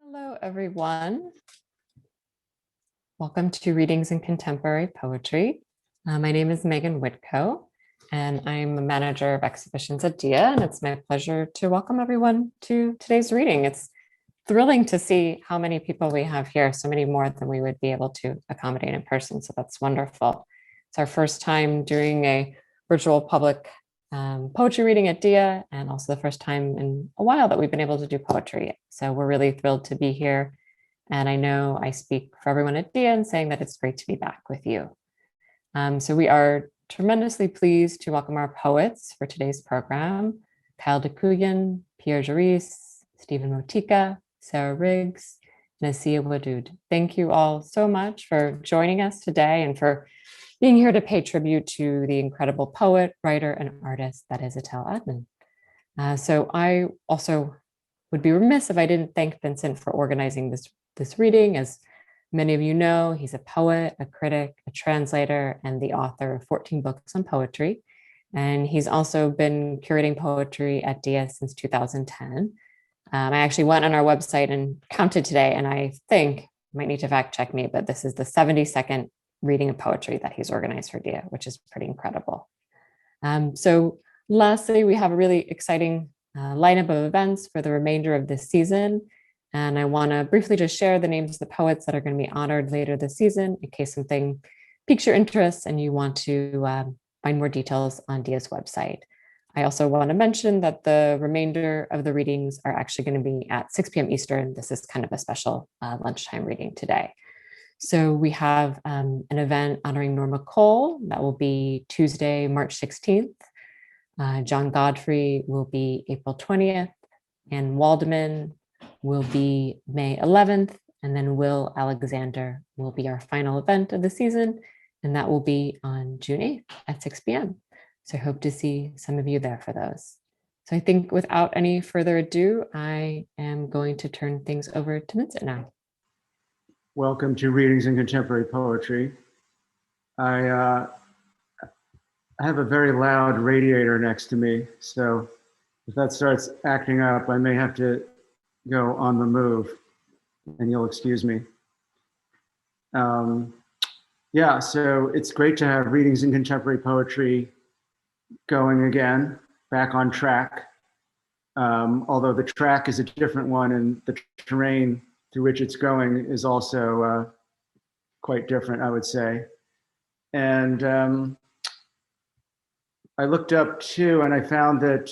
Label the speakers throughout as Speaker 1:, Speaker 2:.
Speaker 1: Hello, everyone. Welcome to Readings in Contemporary Poetry. My name is Megan Whitco, and I'm a manager of exhibitions at DIA, and it's my pleasure to welcome everyone to today's reading. It's thrilling to see how many people we have here, so many more than we would be able to accommodate in person, so that's wonderful. It's our first time doing a virtual public poetry reading at DIA, and also the first time in a while that we've been able to do poetry. So we're really thrilled to be here. And I know I speak for everyone at DIA in saying that it's great to be back with you. So we are tremendously pleased to welcome our poets for today's program: Kyle Dacuyan, Pierre Joris, Stephen Motika, Sarah Riggs, and Asiya Wadud. Thank you all so much for joining us today and for being here to pay tribute to the incredible poet, writer, and artist that is Etel Adnan. So I also would be remiss if I didn't thank Vincent for organizing this reading. As many of you know, he's a poet, a critic, a translator, and the author of 14 books on poetry. And he's also been curating poetry at DIA since 2010. I actually went on our website and counted today, and I think, might need to fact check me, but this is the 72nd reading of poetry that he's organized for DIA, which is pretty incredible. So lastly, we have a really exciting lineup of events for the remainder of this season. And I want to briefly just share the names of the poets that are going to be honored later this season in case something piques your interest and you want to find more details on DIA's website. I also want to mention that the remainder of the readings are actually going to be at 6 p.m. Eastern. This is kind of a special lunchtime reading today. So we have an event honoring Norma Cole that will be Tuesday, March 16th. John Godfrey will be April 20th, and Waldman will be May 11th, and then Will Alexander will be our final event of the season, and that will be on June 8th at 6 p.m. So I hope to see some of you there for those. So I think without any further ado, I am going to turn things over to Vincent now.
Speaker 2: Welcome to Readings in Contemporary Poetry. I have a very loud radiator next to me, so if that starts acting up, I may have to go on the move, and you'll excuse me. Yeah, so it's great to have Readings in Contemporary Poetry going again, back on track. Although the track is a different one, and the terrain through which it's going is also quite different, I would say. And I looked up too, and I found that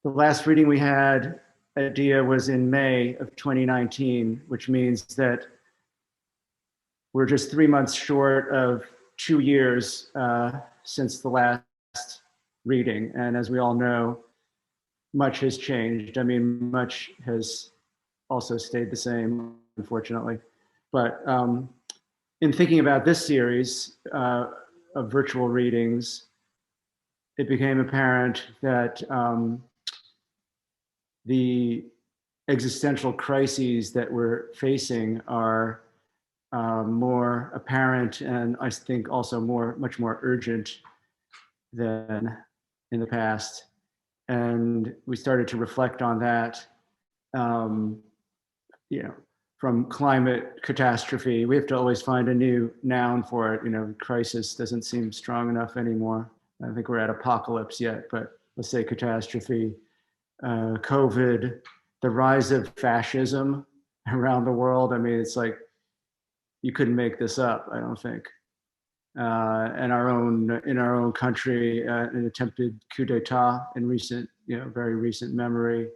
Speaker 2: the last reading we had at DIA was in May of 2019, which means that we're just 3 months short of 2 years since the last reading. And as we all know, much has changed. I mean, much has also stayed the same, unfortunately. But in thinking about this series of virtual readings, it became apparent that the existential crises that we're facing are more apparent, and I think also much more urgent than in the past. And we started to reflect on that. From climate catastrophe, we have to always find a new noun for it. Crisis doesn't seem strong enough anymore. I don't think we're at apocalypse yet, but let's say catastrophe. COVID, the rise of fascism around the world. I mean, it's like, you couldn't make this up, I don't think. In our own country, an attempted coup d'etat in very recent memory.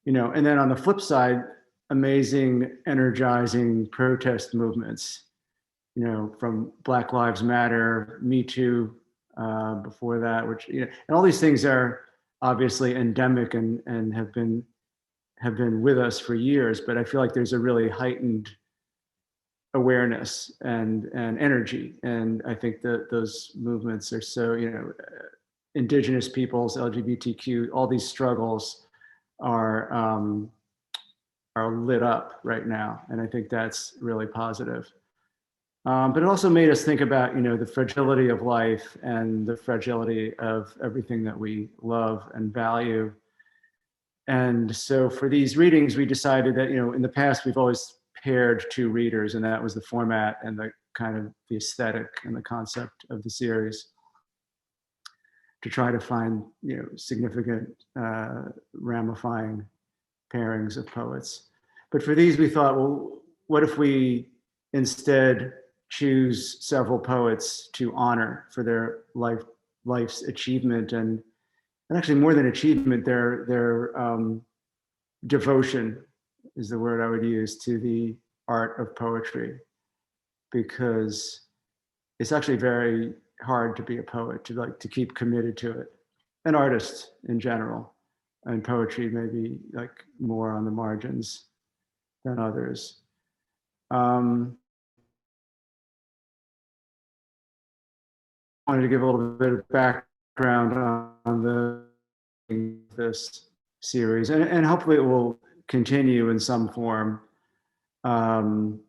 Speaker 2: And then on the flip side, amazing, energizing protest movements, from Black Lives Matter, Me Too, before that, which, and all these things are obviously endemic and have been with us for years, but I feel like there's a really heightened awareness and energy. And I think that those movements are so, indigenous peoples, LGBTQ, all these struggles are lit up right now. And I think that's really positive. But it also made us think about, the fragility of life and the fragility of everything that we love and value. And so for these readings, we decided that, in the past, we've always paired two readers, and that was the format and the kind of the aesthetic and the concept of the series, to try to find, significant ramifying pairings of poets. But for these, we thought, well, what if we instead choose several poets to honor for their life's achievement, and actually more than achievement, their devotion is the word I would use, to the art of poetry, because it's actually very hard to be a poet, to keep committed to it. An artist in general, and poetry maybe more on the margins than others. Wanted to give a little bit of background on this series, and hopefully it will continue in some form, in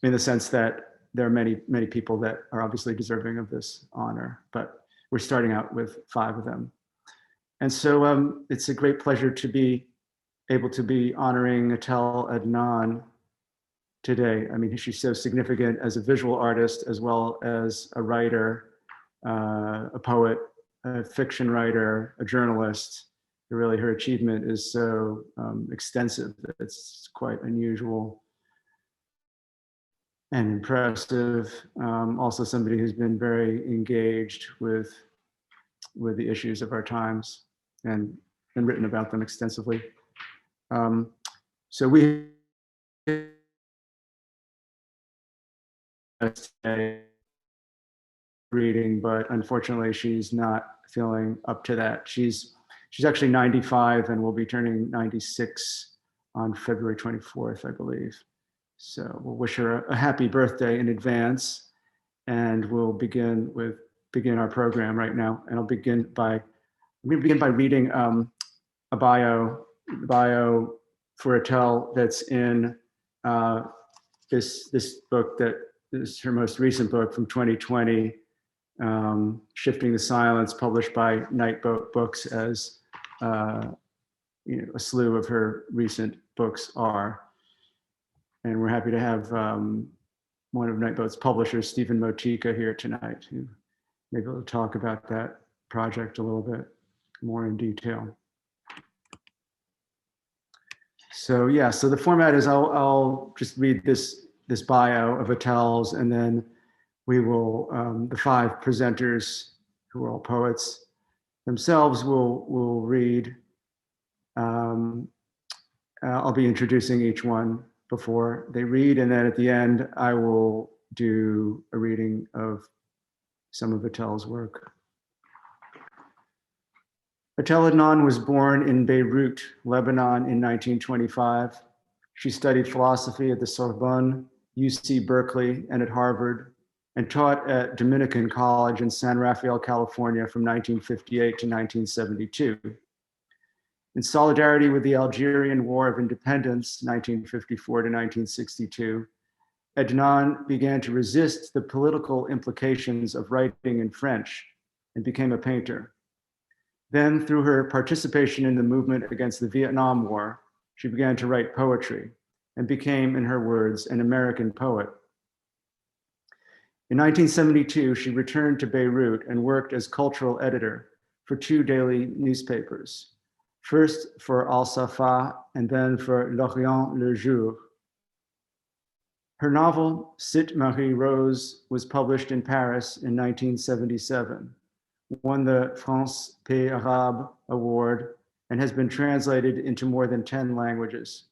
Speaker 2: the sense that there are many people that are obviously deserving of this honor, but we're starting out with 5 of them. And so it's a great pleasure to be able to be honoring Etel Adnan today. I mean, she's so significant as a visual artist, as well as a writer, a poet, a fiction writer, a journalist. Really, her achievement is so extensive that it's quite unusual and impressive. Also somebody who's been very engaged with the issues of our times and written about them extensively. So we reading, but unfortunately she's not feeling up to that. She's actually 95 and will be turning 96 on February 24th, I believe. So we'll wish her a happy birthday in advance, and we'll begin our program right now. And I'm going to begin by reading a bio for Etel that's in this book that is her most recent book from 2020, Shifting the Silence, published by Nightboat Books, as a slew of her recent books are. And we're happy to have one of Nightboat's publishers, Stephen Motika, here tonight, who may be able to talk about that project a little bit more in detail. So yeah, so the format is I'll just read this bio of Etel's, and then we will, the 5 presenters, who are all poets themselves, will read. I'll be introducing each one before they read, and then at the end I will do a reading of some of Etel's work. Etel Adnan was born in Beirut, Lebanon in 1925. She studied philosophy at the Sorbonne, UC Berkeley, and at Harvard, and taught at Dominican College in San Rafael, California from 1958 to 1972. In solidarity with the Algerian War of Independence, 1954 to 1962, Adnan began to resist the political implications of writing in French and became a painter. Then, through her participation in the movement against the Vietnam War, she began to write poetry and became, in her words, an American poet. In 1972, she returned to Beirut and worked as cultural editor for 2 daily newspapers, first for Al Safa and then for L'Orient Le Jour. Her novel, Cite Marie Rose, was published in Paris in 1977, won the France Pays Arabe Award, and has been translated into more than 10 languages.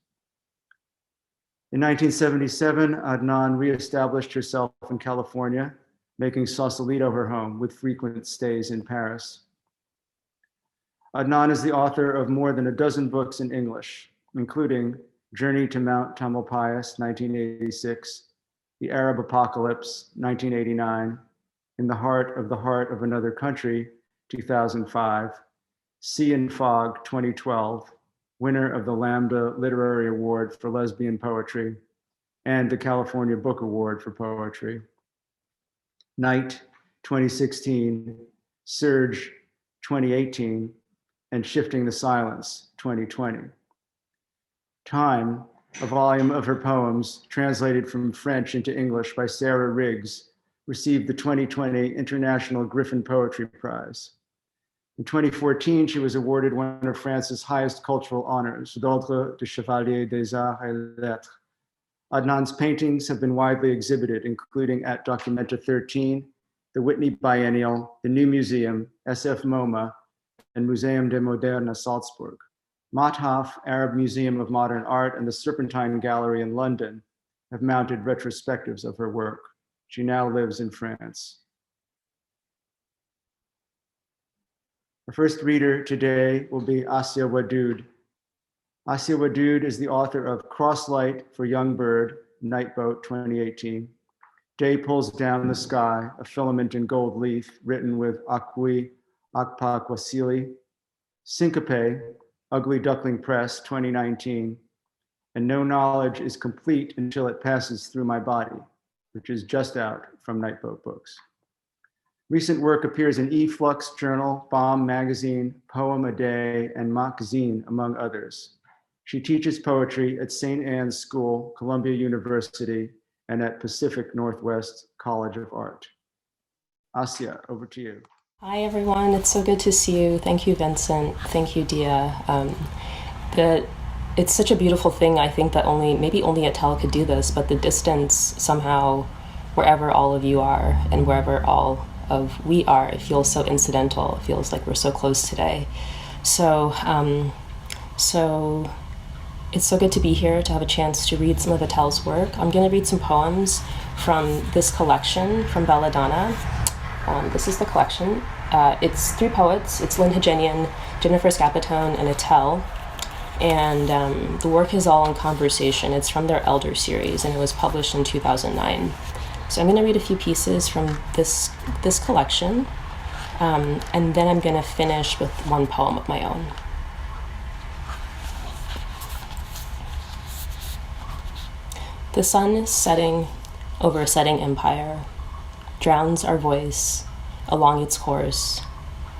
Speaker 2: In 1977, Adnan reestablished herself in California, making Sausalito her home with frequent stays in Paris. Adnan is the author of more than a dozen books in English, including Journey to Mount Tamalpais, 1986, The Arab Apocalypse, 1989, In the Heart of Another Country, 2005, Sea and Fog, 2012, winner of the Lambda Literary Award for Lesbian Poetry, and the California Book Award for Poetry. Night, 2016, Surge, 2018, and Shifting the Silence, 2020. Time, a volume of her poems translated from French into English by Sarah Riggs, received the 2020 International Griffin Poetry Prize. In 2014, she was awarded one of France's highest cultural honors, l'Ordre de Chevalier des Arts et Lettres. Adnan's paintings have been widely exhibited, including at Documenta 13, the Whitney Biennial, the New Museum, SF MoMA, and Museum de Moderne Salzburg. Mathaf, Arab Museum of Modern Art, and the Serpentine Gallery in London have mounted retrospectives of her work. She now lives in France. Our first reader today will be Asiya Wadud. Asiya Wadud is the author of Crosslight for Young Bird, Nightboat 2018, Day Pulls Down the Sky, a filament in gold leaf, written with Akwi Akpakwasili, Syncope, Ugly Duckling Press 2019, and No Knowledge is Complete Until It Passes Through My Body, which is just out from Nightboat Books. Recent work appears in eFlux Journal, Bomb Magazine, Poem a Day, and Magazine, among others. She teaches poetry at St. Anne's School, Columbia University, and at Pacific Northwest College of Art. Asiya, over to you.
Speaker 3: Hi, everyone. It's so good to see you. Thank you, Vincent. Thank you, Dia. It's such a beautiful thing. I think that maybe only Etel could do this, but the distance somehow, wherever all of you are and wherever all of we are, it feels so incidental. It feels like we're so close today. So it's so good to be here, to have a chance to read some of Etel's work. I'm going to read some poems from this collection from Belladonna. This is the collection. It's 3 poets. It's Lynn Hegenian, Jennifer Scapitone, and Etel. And the work is all in conversation. It's from their Elder series, and it was published in 2009. So I'm going to read a few pieces from this collection, and then I'm going to finish with one poem of my own. The sun is setting over a setting empire, drowns our voice along its course.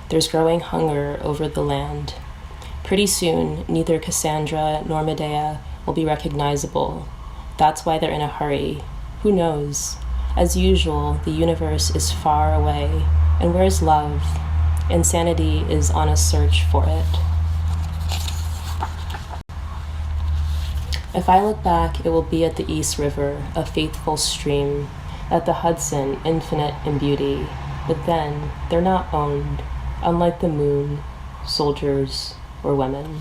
Speaker 3: There's growing hunger over the land. Pretty soon, neither Cassandra nor Medea will be recognizable. That's why they're in a hurry. Who knows? As usual, the universe is far away. And where's love? Insanity is on a search for it. If I look back, it will be at the East River, a faithful stream, at the Hudson, infinite in beauty. But then, they're not owned, unlike the moon, soldiers, or women.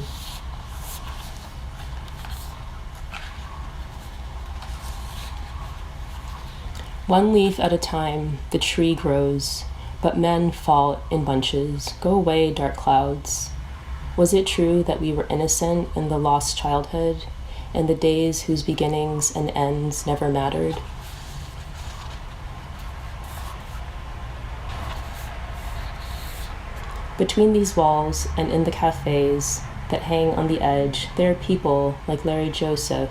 Speaker 3: One leaf at a time, the tree grows, but men fall in bunches. Go away, dark clouds. Was it true that we were innocent in the lost childhood, in the days whose beginnings and ends never mattered? Between these walls and in the cafes that hang on the edge, there are people like Larry Joseph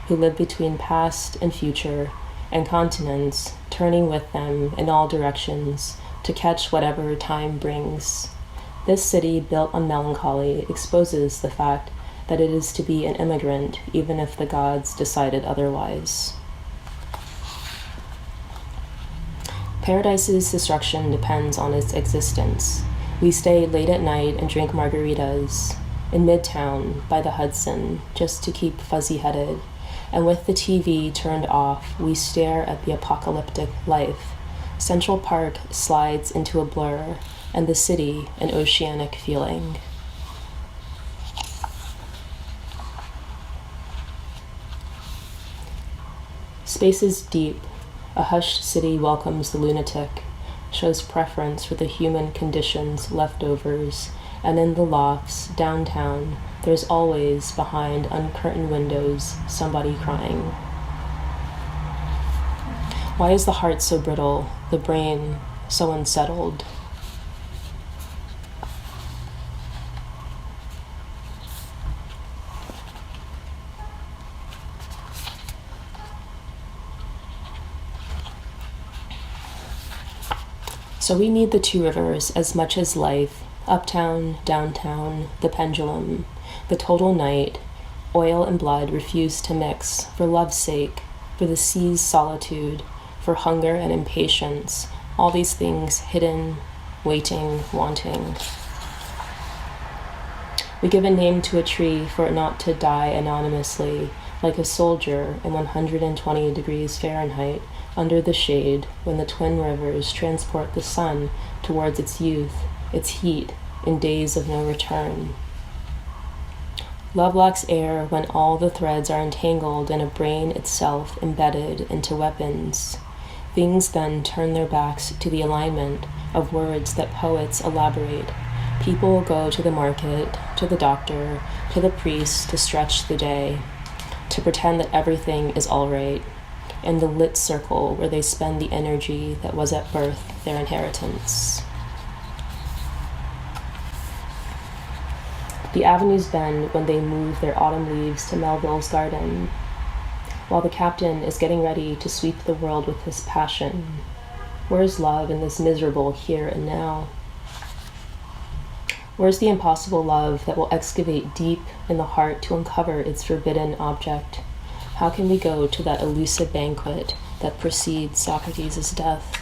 Speaker 3: who live between past and future and continents, turning with them in all directions to catch whatever time brings. This city, built on melancholy, exposes the fact that it is to be an immigrant, even if the gods decided otherwise. Paradise's destruction depends on its existence. We stay late at night and drink margaritas in Midtown by the Hudson just to keep fuzzy-headed. And with the TV turned off, we stare at the apocalyptic life. Central Park slides into a blur, and the city an oceanic feeling. Space is deep. A hushed city welcomes the lunatic, shows preference for the human condition's leftovers, and in the lofts, downtown, there's always, behind uncurtained windows, somebody crying. Why is the heart so brittle, the brain so unsettled? So we need the 2 rivers as much as life, Uptown, downtown, the pendulum, the total night, oil and blood refuse to mix, for love's sake, for the sea's solitude, for hunger and impatience, all these things hidden, waiting, wanting. We give a name to a tree for it not to die anonymously, like a soldier in 120 degrees Fahrenheit, under the shade, when the twin rivers transport the sun towards its youth, its heat, in days of no return. Love lacks air when all the threads are entangled in a brain itself embedded into weapons. Things then turn their backs to the alignment of words that poets elaborate. People go to the market, to the doctor, to the priest to stretch the day, to pretend that everything is all right, in the lit circle where they spend the energy that was at birth their inheritance. The avenues bend when they move their autumn leaves to Melville's garden, while the captain is getting ready to sweep the world with his passion. Where's love in this miserable here and now? Where's the impossible love that will excavate deep in the heart to uncover its forbidden object? How can we go to that elusive banquet that precedes Socrates' death?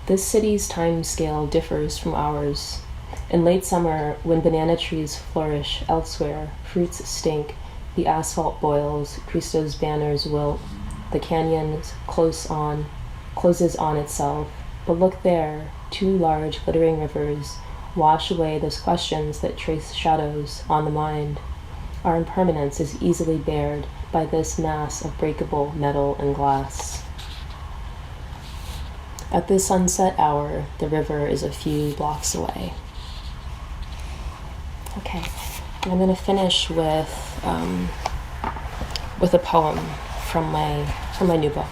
Speaker 3: This city's time scale differs from ours. In late summer, when banana trees flourish elsewhere, fruits stink, the asphalt boils, Christo's banners wilt, the canyon closes on itself. But look there, two large glittering rivers wash away those questions that trace shadows on the mind. Our impermanence is easily bared by this mass of breakable metal and glass. At the sunset hour, the river is a few blocks away. Okay, I'm going to finish with a poem from my new book,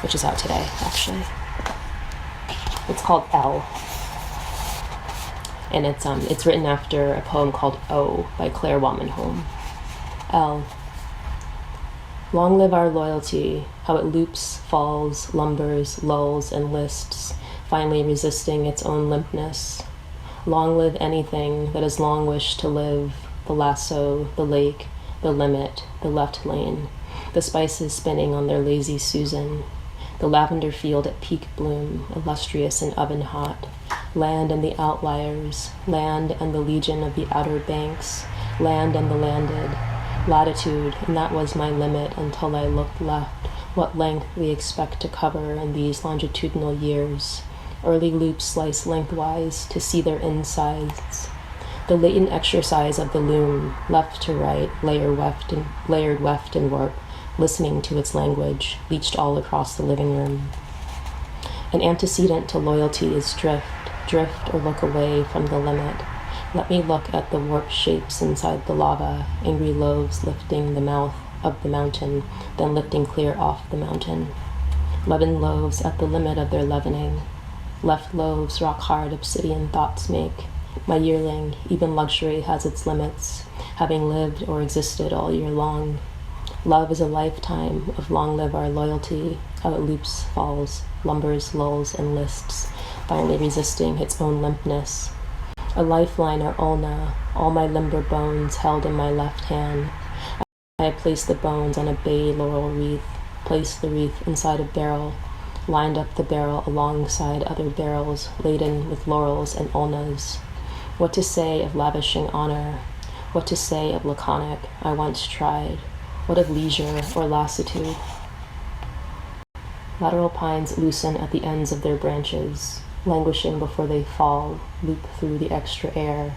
Speaker 3: which is out today, actually. It's called L, and it's written after a poem called O by Claire Wammenholm. L. Long live our loyalty, how it loops, falls, lumbers, lulls, and lists, finally resisting its own limpness. Long live anything that has long wished to live, the lasso, the lake, the limit, the left lane, the spices spinning on their lazy Susan, the lavender field at peak bloom, illustrious and oven hot, land and the outliers, land and the legion of the outer banks, land and the landed, latitude, and that was my limit until I looked left, what length we expect to cover in these longitudinal years. Early loops slice lengthwise to see their insides. The latent exercise of the loom, left to right, layered weft and warp, listening to its language, leached all across the living room. An antecedent to loyalty is drift or look away from the limit. Let me look at the warped shapes inside the lava, angry loaves lifting the mouth of the mountain, then lifting clear off the mountain. Leavened loaves at the limit of their leavening. Left loaves rock hard obsidian thoughts make. My yearling, even luxury has its limits, having lived or existed all year long. Love is a lifetime of long live our loyalty, how it loops, falls, lumbers, lulls, and lists, finally resisting its own limpness. A lifeline or ulna, all my limber bones held in my left hand. I placed the bones on a bay laurel wreath, placed the wreath inside a barrel, lined up the barrel alongside other barrels laden with laurels and ulnas. What to say of lavishing honor? What to say of laconic, I once tried? What of leisure or lassitude? Lateral pines loosen at the ends of their branches, languishing before they fall, loop through the extra air.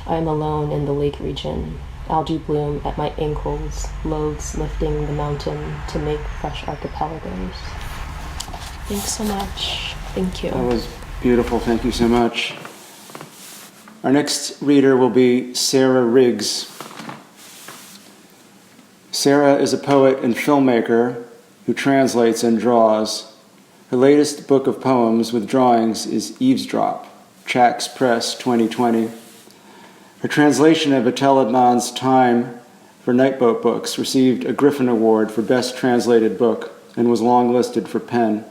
Speaker 3: I am alone in the lake region. Algae bloom at my ankles, loaves lifting the mountain to make fresh archipelagos. Thanks so much. Thank you.
Speaker 2: That was beautiful. Thank you so much. Our next reader will be Sarah Riggs. Sarah is a poet and filmmaker who translates and draws. Her latest book of poems with drawings is Eavesdrop, Chax Press 2020. Her translation of Etel Adnan's Time for Nightboat Books received a Griffin Award for Best Translated Book and was longlisted for PEN.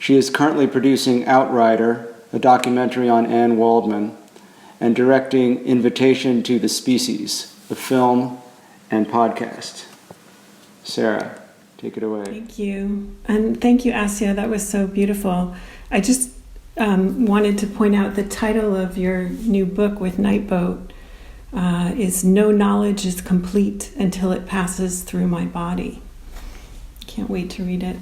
Speaker 2: She is currently producing Outrider, a documentary on Anne Waldman, and directing Invitation to the Species, a film and podcast. Sarah, take it away.
Speaker 4: Thank you. And thank you, Asiya. That was so beautiful. I just wanted to point out the title of your new book with Nightboat is No Knowledge is Complete Until It Passes Through My Body. Can't wait to read it.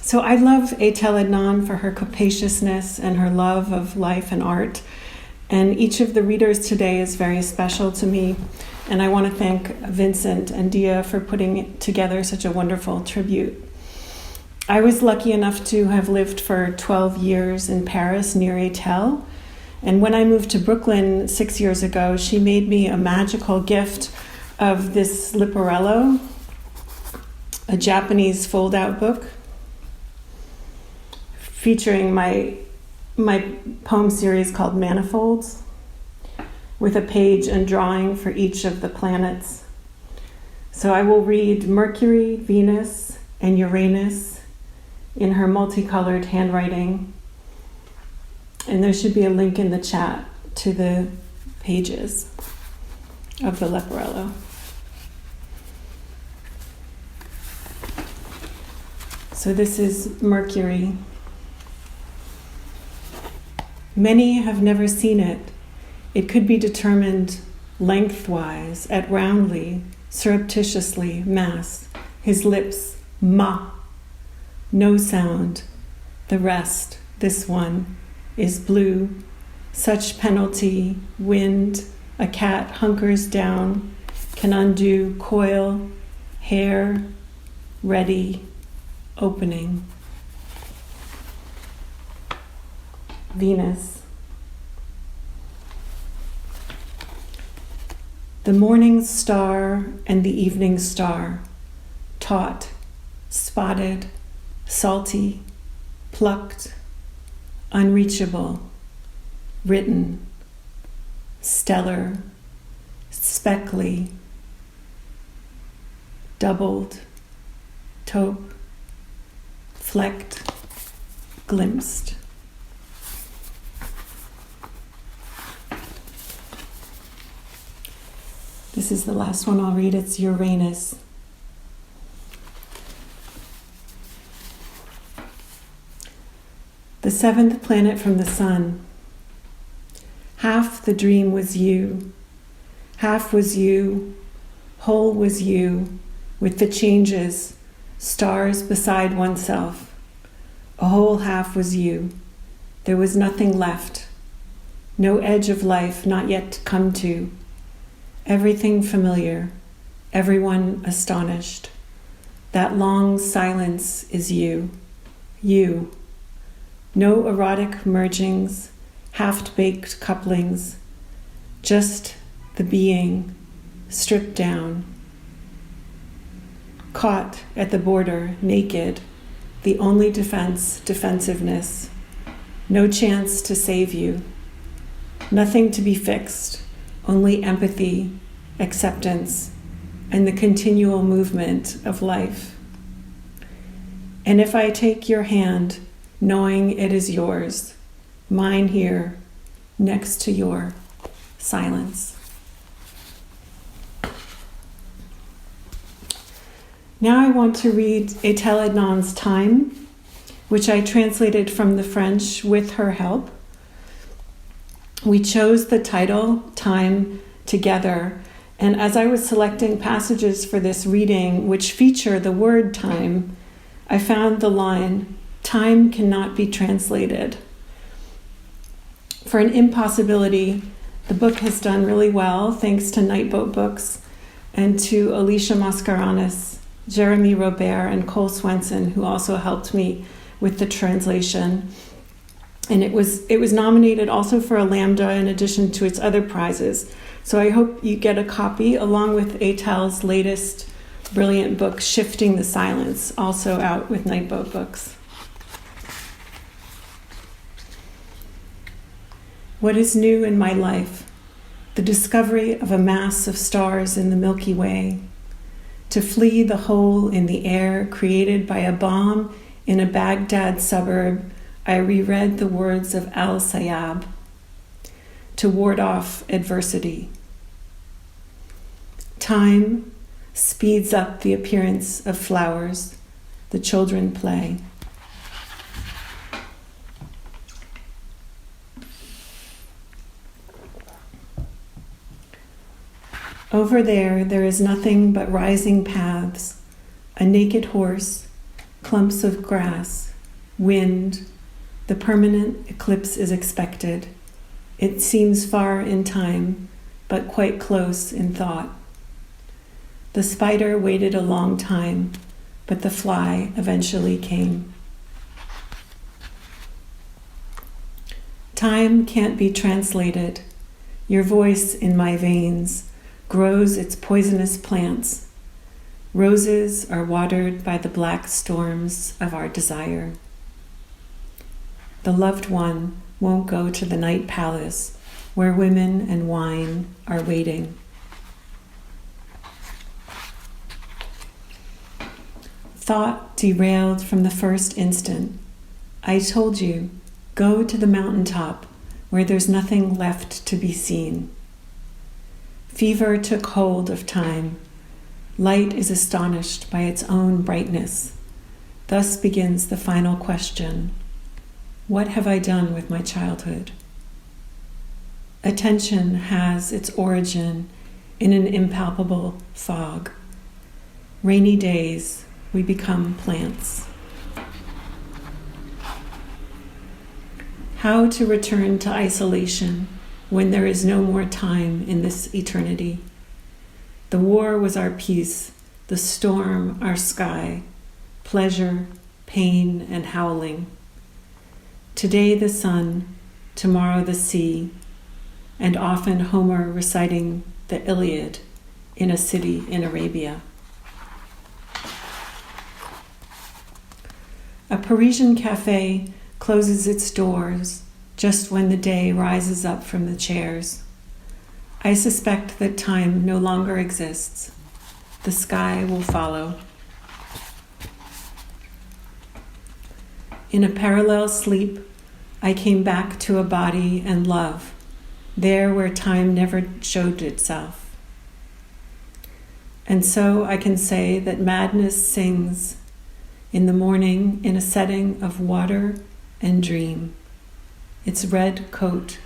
Speaker 4: So I love Etel Adnan for her capaciousness and her love of life and art. And each of the readers today is very special to me. And I want to thank Vincent and Dia for putting together such a wonderful tribute. I was lucky enough to have lived for 12 years in Paris near Etel. And when I moved to Brooklyn 6 years ago, she made me a magical gift of this Liparello, a Japanese fold-out book featuring my poem series called Manifolds, with a page and drawing for each of the planets. So I will read Mercury, Venus, and Uranus in her multicolored handwriting. And there should be a link in the chat to the pages of the Leporello. So this is Mercury. Many have never seen it. It could be determined lengthwise, at roundly, surreptitiously, mass. His lips, ma. No sound. The rest, this one, is blue. Such penalty, wind, a cat hunkers down, can undo coil, hair, ready, opening. Venus. The morning star and the evening star, taut, spotted, salty, plucked, unreachable, written, stellar, speckly, doubled, taupe, flecked, glimpsed. This is the last one I'll read. It's Uranus. The seventh planet from the sun. Half the dream was you. Half was you. Whole was you, with the changes, stars beside oneself. A whole half was you. There was nothing left. No edge of life not yet to come to. Everything familiar, everyone astonished. That long silence is you. You. No erotic mergings, half-baked couplings. Just the being, stripped down. Caught at the border, naked. The only defense, defensiveness. No chance to save you. Nothing to be fixed. Only empathy, acceptance, and the continual movement of life. And if I take your hand, knowing it is yours, mine here, next to your silence. Now I want to read Etel Adnan's Time, which I translated from the French with her help. We chose the title, Time, together, and as I was selecting passages for this reading, which feature the word time, I found the line, time cannot be translated. For an impossibility, the book has done really well, thanks to Nightboat Books and to Alicia Mascarenas, Jeremy Robert, and Cole Swenson, who also helped me with the translation. And it was nominated also for a Lambda in addition to its other prizes. So I hope you get a copy along with Etel's latest brilliant book, Shifting the Silence, also out with Nightboat Books. What is new in my life? The discovery of a mass of stars in the Milky Way. To flee the hole in the air created by a bomb In a Baghdad suburb, I reread the words of Al-Sayyab to ward off adversity. Time speeds up the appearance of flowers. The children play. Over there is nothing but rising paths, a naked horse, clumps of grass, wind. The permanent eclipse is expected. It seems far in time, but quite close in thought. The spider waited a long time, but the fly eventually came. Time can't be translated. Your voice in my veins grows its poisonous plants. Roses are watered by the black storms of our desire. The loved one won't go to the night palace where women and wine are waiting. Thought derailed from the first instant. I told you, go to the mountaintop where there's nothing left to be seen. Fever took hold of time. Light is astonished by its own brightness. Thus begins the final question. What have I done with my childhood? Attention has its origin in an impalpable fog. Rainy days, we become plants. How to return to isolation when there is no more time in this eternity? The war was our peace, the storm our sky, pleasure, pain, and howling. Today the sun, tomorrow the sea, and often Homer reciting the Iliad in a city in Arabia. A Parisian cafe closes its doors just when the day rises up from the chairs. I suspect that time no longer exists. The sky will follow. In a parallel sleep, I came back to a body and love, there where time never showed itself. And so I can say that madness sings in the morning in a setting of water and dream, its red coat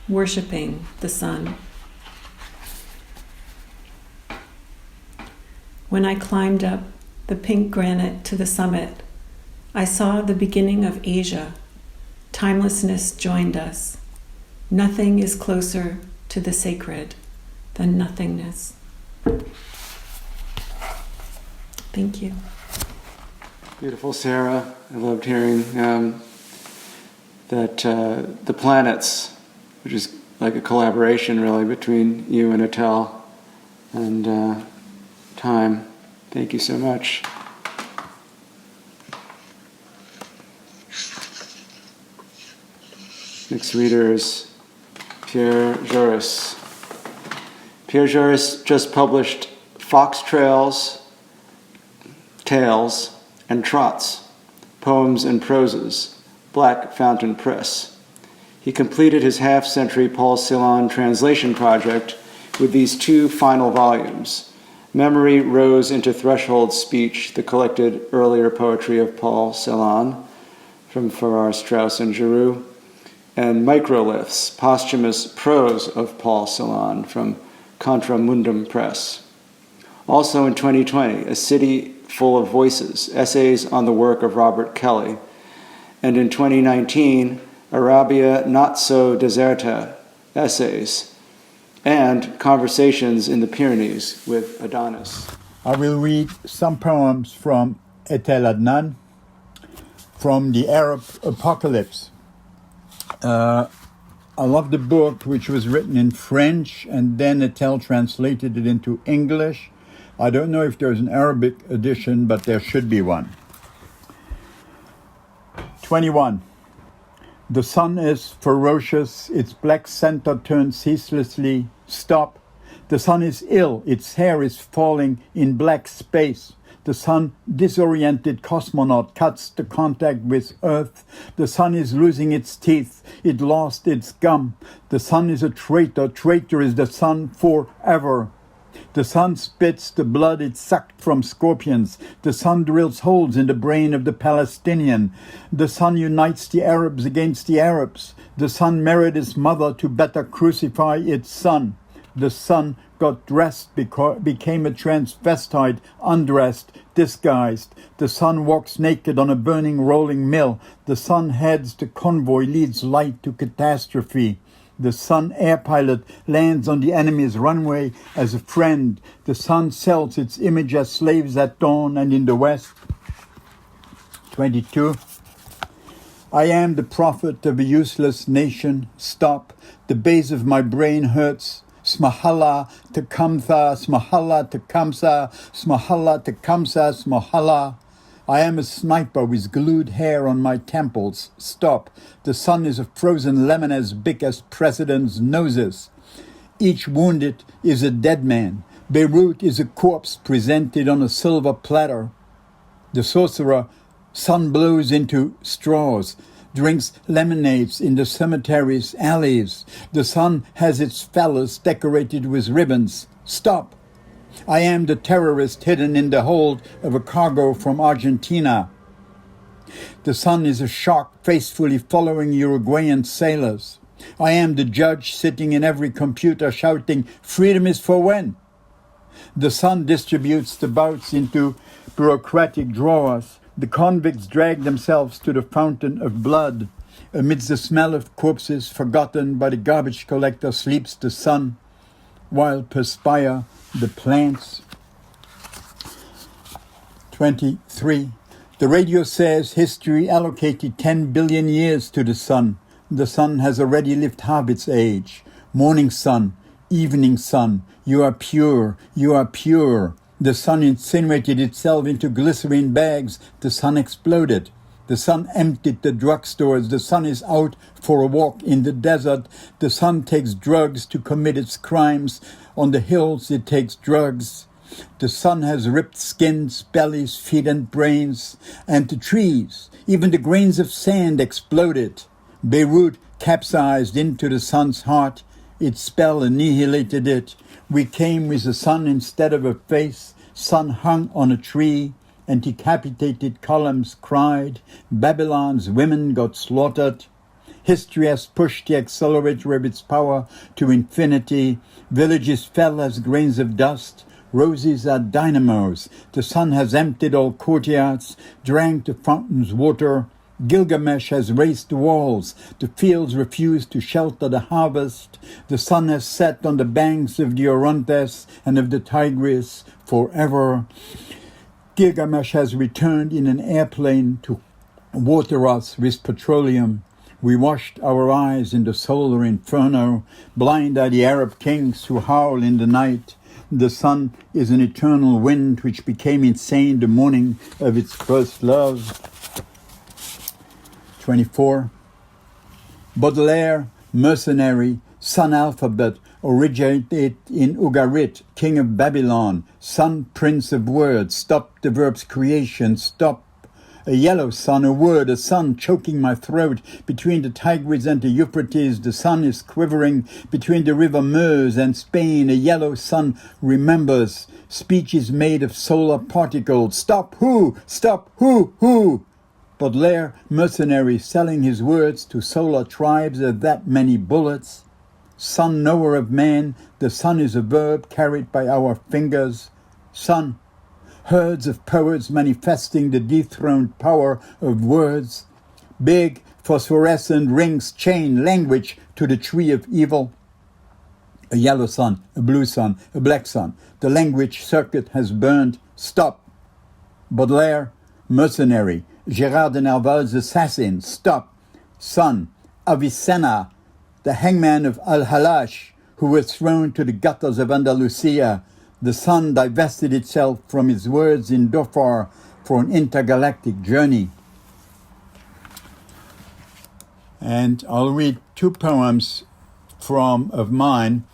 Speaker 4: worshiping the sun. When I climbed up the pink granite to the summit, I saw the beginning of Asia. Timelessness joined us. Nothing is closer to the sacred than nothingness. Thank you.
Speaker 2: Beautiful, Sarah. I loved hearing that the planets, which is like a collaboration really between you and Etel and time. Thank you so much. Next reader is Pierre Joris. Pierre Joris just published Fox Trails, Tales, and Trots, Poems and Proses, Black Fountain Press. He completed his half-century Paul Celan translation project with these two final volumes. Memory rose into threshold speech, the collected earlier poetry of Paul Celan from Farrar, Straus, and Giroux, and Microliths, posthumous prose of Paul Celan from Contra Mundum Press. Also in 2020, A City Full of Voices, essays on the work of Robert Kelly. And in 2019, Arabia Not So Deserta, essays, and Conversations in the Pyrenees with Adonis.
Speaker 5: I will read some poems from Etel Adnan from the Arab Apocalypse. I love the book, which was written in French, and then Etel translated it into English. I don't know if there's an Arabic edition, but there should be one. 21. The sun is ferocious, its black center turns ceaselessly. Stop. The sun is ill, its hair is falling in black space. The sun, disoriented cosmonaut, cuts the contact with Earth. The sun is losing its teeth. It lost its gum. The sun is a traitor. Traitor is the sun forever. The sun spits the blood it sucked from scorpions. The sun drills holes in the brain of the Palestinian. The sun unites the Arabs against the Arabs. The sun married his mother to better crucify its son. The sun got dressed, became a transvestite, undressed, disguised. The sun walks naked on a burning rolling mill. The sun heads the convoy, leads light to catastrophe. The sun air pilot lands on the enemy's runway as a friend. The sun sells its image as slaves at dawn and in the west. 22. I am the prophet of a useless nation. Stop. The base of my brain hurts. Smahala Tecumtha, Smahala Tecumseh, Smahala Tecumseh, Smahala. I am a sniper with glued hair on my temples. Stop. The sun is a frozen lemon as big as presidents' noses. Each wounded is a dead man. Beirut is a corpse presented on a silver platter. The sorcerer sun blows into straws, drinks lemonades in the cemetery's alleys. The sun has its phallus decorated with ribbons. Stop. I am the terrorist hidden in the hold of a cargo from Argentina. The sun is a shark faithfully following Uruguayan sailors. I am the judge sitting in every computer shouting, freedom is for when? The sun distributes the bouts into bureaucratic drawers. The convicts drag themselves to the fountain of blood. Amidst the smell of corpses forgotten by the garbage collector sleeps the sun, while perspire the plants. 23. The radio says history allocated 10 billion years to the sun. The sun has already lived half its age. Morning sun, evening sun, you are pure, you are pure. The sun incinerated itself into glycerine bags. The sun exploded. The sun emptied the drugstores. The sun is out for a walk in the desert. The sun takes drugs to commit its crimes. On the hills it takes drugs. The sun has ripped skins, bellies, feet and brains. And the trees, even the grains of sand exploded. Beirut capsized into the sun's heart. Its spell annihilated it. We came with the sun instead of a face. Sun hung on a tree, and decapitated columns cried. Babylon's women got slaughtered. History has pushed the accelerator of its power to infinity. Villages fell as grains of dust. Roses are dynamos. The sun has emptied all courtyards, drank the fountain's water. Gilgamesh has raised the walls. The fields refuse to shelter the harvest. The sun has set on the banks of the Orontes and of the Tigris forever. Gilgamesh has returned in an airplane to water us with petroleum. We washed our eyes in the solar inferno. Blind are the Arab kings who howl in the night. The sun is an eternal wind which became insane the morning of its first love. 24. Baudelaire, mercenary, sun alphabet, originated in Ugarit, king of Babylon, sun prince of words, stop the verb's creation, stop. A yellow sun, a word, a sun choking my throat. Between the Tigris and the Euphrates, the sun is quivering. Between the river Meuse and Spain, a yellow sun remembers. Speech is made of solar particles. Stop who? Stop who? Baudelaire, mercenary, selling his words to solar tribes of that many bullets. Sun knower of man, the sun is a verb carried by our fingers. Sun, herds of poets manifesting the dethroned power of words. Big phosphorescent rings chain language to the tree of evil. A yellow sun, a blue sun, a black sun. The language circuit has burned. Stop. Baudelaire, mercenary. Gérard de Nerval's assassin. Stop. Sun, Avicenna, the hangman of Al-Halash, who was thrown to the gutters of Andalusia. The sun divested itself from its words in Dhofar for an intergalactic journey. And I'll read two poems of mine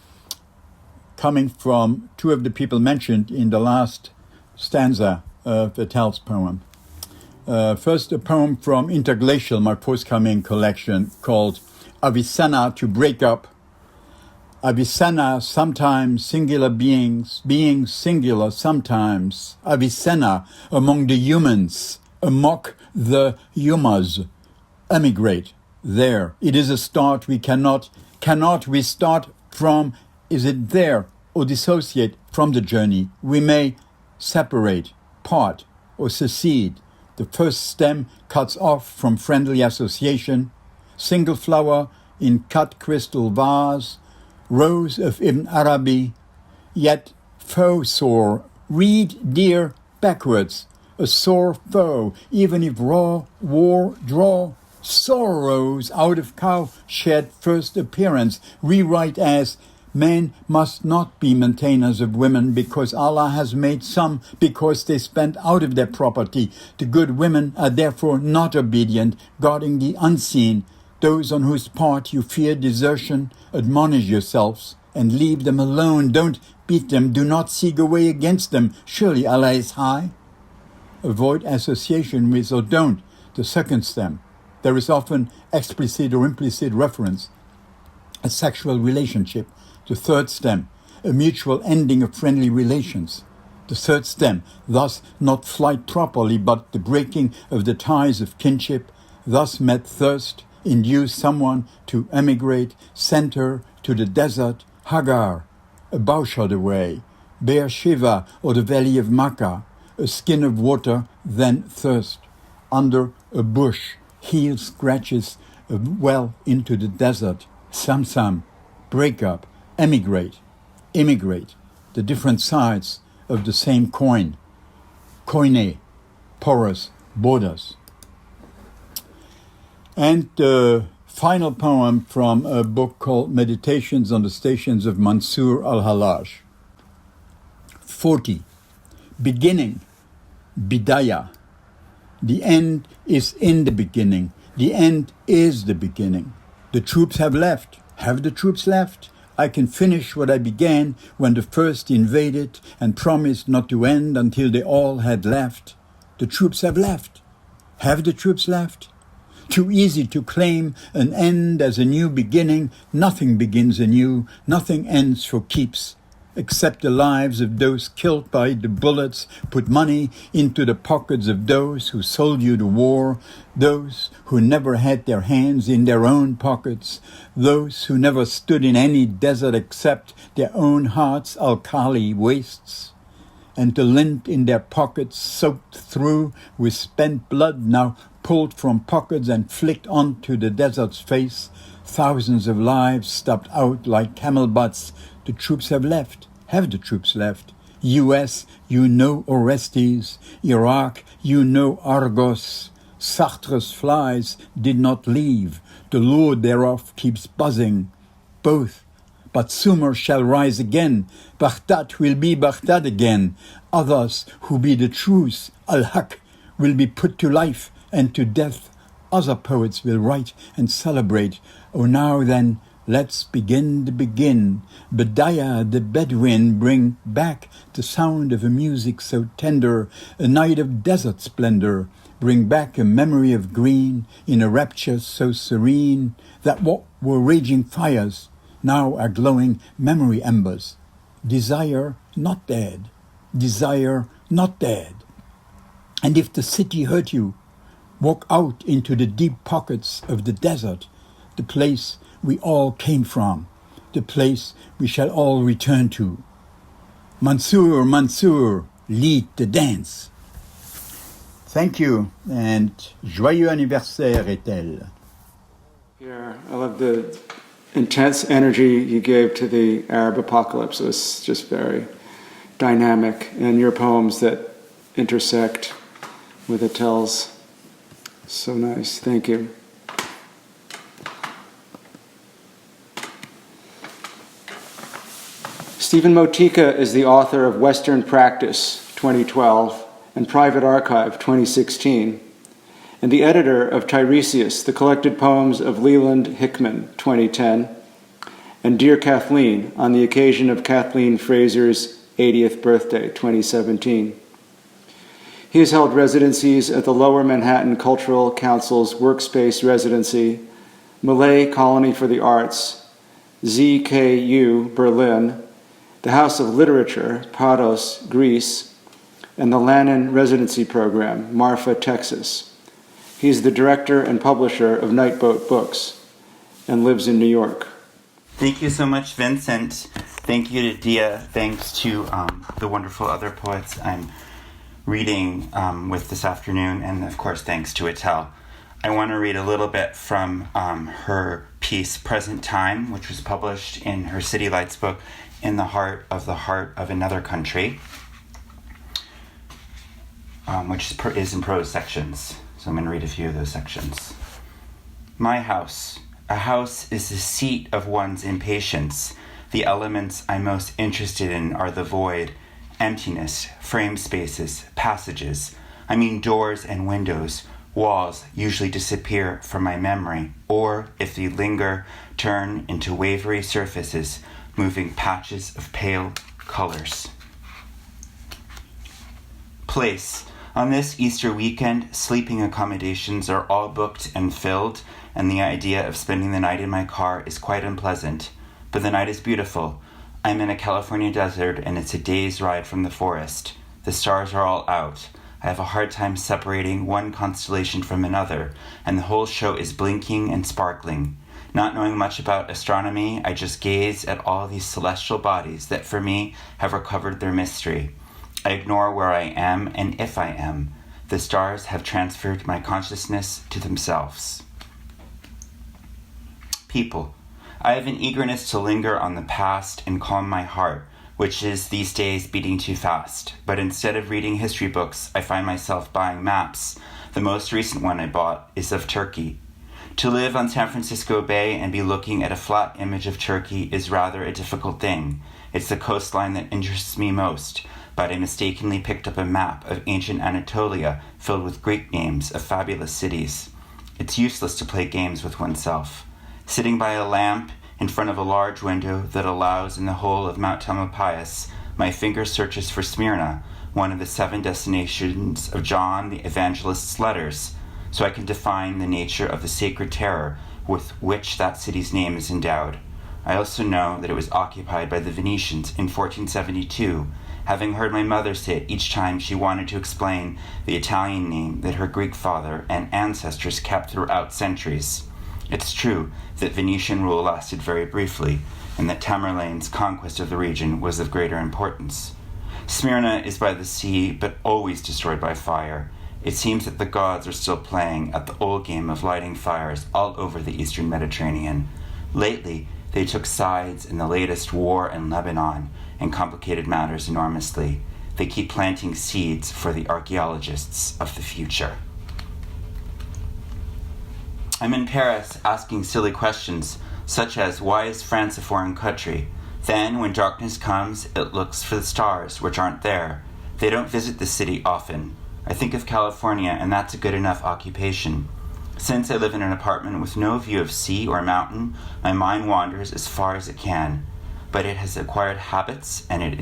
Speaker 5: coming from two of the people mentioned in the last stanza. of Etel's poem. First, a poem from Interglacial, my forthcoming collection, called Avicenna to Break Up. Avicenna, sometimes singular beings, beings singular sometimes. Avicenna, among the humans, amok the humas. Emigrate, there. It is a start we cannot we start from, is it there, or dissociate from the journey. We may separate, part, or secede. The first stem cuts off from friendly association. Single flower in cut crystal vase. Rose of Ibn Arabi, yet foe sore. Read, dear, backwards. A sore foe, even if raw war draw. Sorrows out of cowshed first appearance. Rewrite as men must not be maintainers of women because Allah has made some because they spent out of their property. The good women are therefore not obedient, guarding the unseen. Those on whose part you fear desertion, admonish yourselves and leave them alone. Don't beat them. Do not seek a way against them. Surely Allah is high. Avoid association with or don't. The second stem. There is often explicit or implicit reference. A sexual relationship. The third stem. A mutual ending of friendly relations. The third stem. Thus not flight properly, but the breaking of the ties of kinship. Thus met thirst. Induce someone to emigrate, send her to the desert, Hagar, a bowshot away, Beersheba or the valley of Makkah, a skin of water, then thirst, under a bush, heel scratches well into the desert, Samsam, break up, emigrate, immigrate, the different sides of the same coin, koine, porous, borders. And the final poem from a book called Meditations on the Stations of Mansur al-Hallaj. 40. Beginning, Bidaya. The end is in the beginning. The end is the beginning. The troops have left. Have the troops left? I can finish what I began when the first invaded and promised not to end until they all had left. The troops have left. Have the troops left? Too easy to claim an end as a new beginning. Nothing begins anew. Nothing ends for keeps. Except the lives of those killed by the bullets. Put money into the pockets of those who sold you the war. Those who never had their hands in their own pockets. Those who never stood in any desert except their own hearts' alkali wastes. And the lint in their pockets soaked through with spent blood now pulled from pockets and flicked onto the desert's face. Thousands of lives stubbed out like camel butts. The troops have left. Have the troops left? US, you know Orestes. Iraq, you know Argos. Sartre's flies did not leave. The lord thereof keeps buzzing. Both. But Sumer shall rise again. Baghdad will be Baghdad again. Others who be the truth, Al-Haq, will be put to life and to death. Other poets will write and celebrate. Oh, now then, let's begin the begin. Bedaya the Bedouin bring back the sound of a music so tender, a night of desert splendor. Bring back a memory of green in a rapture so serene that what were raging fires now are glowing memory embers. Desire not dead. Desire not dead. And if the city hurt you, walk out into the deep pockets of the desert, the place we all came from, the place we shall all return to. Mansur, Mansur, lead the dance. Thank you, and joyeux anniversaire, Etel.
Speaker 2: Yeah, I love the intense energy you gave to the Arab apocalypse. It was just very dynamic, and your poems that intersect with Etel's. So nice. Thank you. Stephen Motika is the author of Western Practice 2012 and Private Archive 2016, and the editor of Tiresias, the collected poems of Leland Hickman 2010, and Dear Kathleen, on the occasion of Kathleen Fraser's 80th birthday 2017. He has held residencies at the Lower Manhattan Cultural Council's Workspace Residency, Malay Colony for the Arts, ZKU Berlin, the House of Literature, Pados, Greece, and the Lannan Residency Program, Marfa, Texas. He's the director and publisher of Nightboat Books and lives in New York.
Speaker 6: Thank you so much, Vincent. Thank you to Dia. Thanks to the wonderful other poets I'm reading with this afternoon, and of course, thanks to Etel. I want to read a little bit from her piece, Present Time, which was published in her City Lights book, In the Heart of Another Country, which is in prose sections. So I'm going to read a few of those sections. My house. A house is the seat of one's impatience. The elements I'm most interested in are the void, emptiness, frame spaces, passages. I mean doors and windows. Walls usually disappear from my memory, or, if they linger, turn into wavery surfaces, moving patches of pale colors. Place. On this Easter weekend, sleeping accommodations are all booked and filled, and the idea of spending the night in my car is quite unpleasant. But the night is beautiful. I'm in a California desert, and it's a day's ride from the forest. The stars are all out. I have a hard time separating one constellation from another, and the whole show is blinking and sparkling. Not knowing much about astronomy, I just gaze at all these celestial bodies that, for me, have recovered their mystery. I ignore where I am and if I am. The stars have transferred my consciousness to themselves. People. I have an eagerness to linger on the past and calm my heart, which is these days beating too fast. But instead of reading history books, I find myself buying maps. The most recent one I bought is of Turkey. To live on San Francisco Bay and be looking at a flat image of Turkey is rather a difficult thing. It's the coastline that interests me most, but I mistakenly picked up a map of ancient Anatolia filled with Greek names of fabulous cities. It's useless to play games with oneself. Sitting by a lamp in front of a large window that allows in the whole of Mount Tamalpais, my finger searches for Smyrna, one of the 7 destinations of John the Evangelist's letters, so I can define the nature of the sacred terror with which that city's name is endowed. I also know that it was occupied by the Venetians in 1472, having heard my mother say it each time she wanted to explain the Italian name that her Greek father and ancestors kept throughout centuries. It's true that Venetian rule lasted very briefly, and that Tamerlane's conquest of the region was of greater importance. Smyrna is by the sea, but always destroyed by fire. It seems that the gods are still playing at the old game of lighting fires all over the eastern Mediterranean. Lately, they took sides in the latest war in Lebanon and complicated matters enormously. They keep planting seeds for the archaeologists of the future. I'm in Paris asking silly questions, such as, why is France a foreign country? Then, when darkness comes, it looks for the stars, which aren't there. They don't visit the city often. I think of California, and that's a good enough occupation. Since I live in an apartment with no view of sea or mountain, my mind wanders as far as it can. But it has acquired habits, and it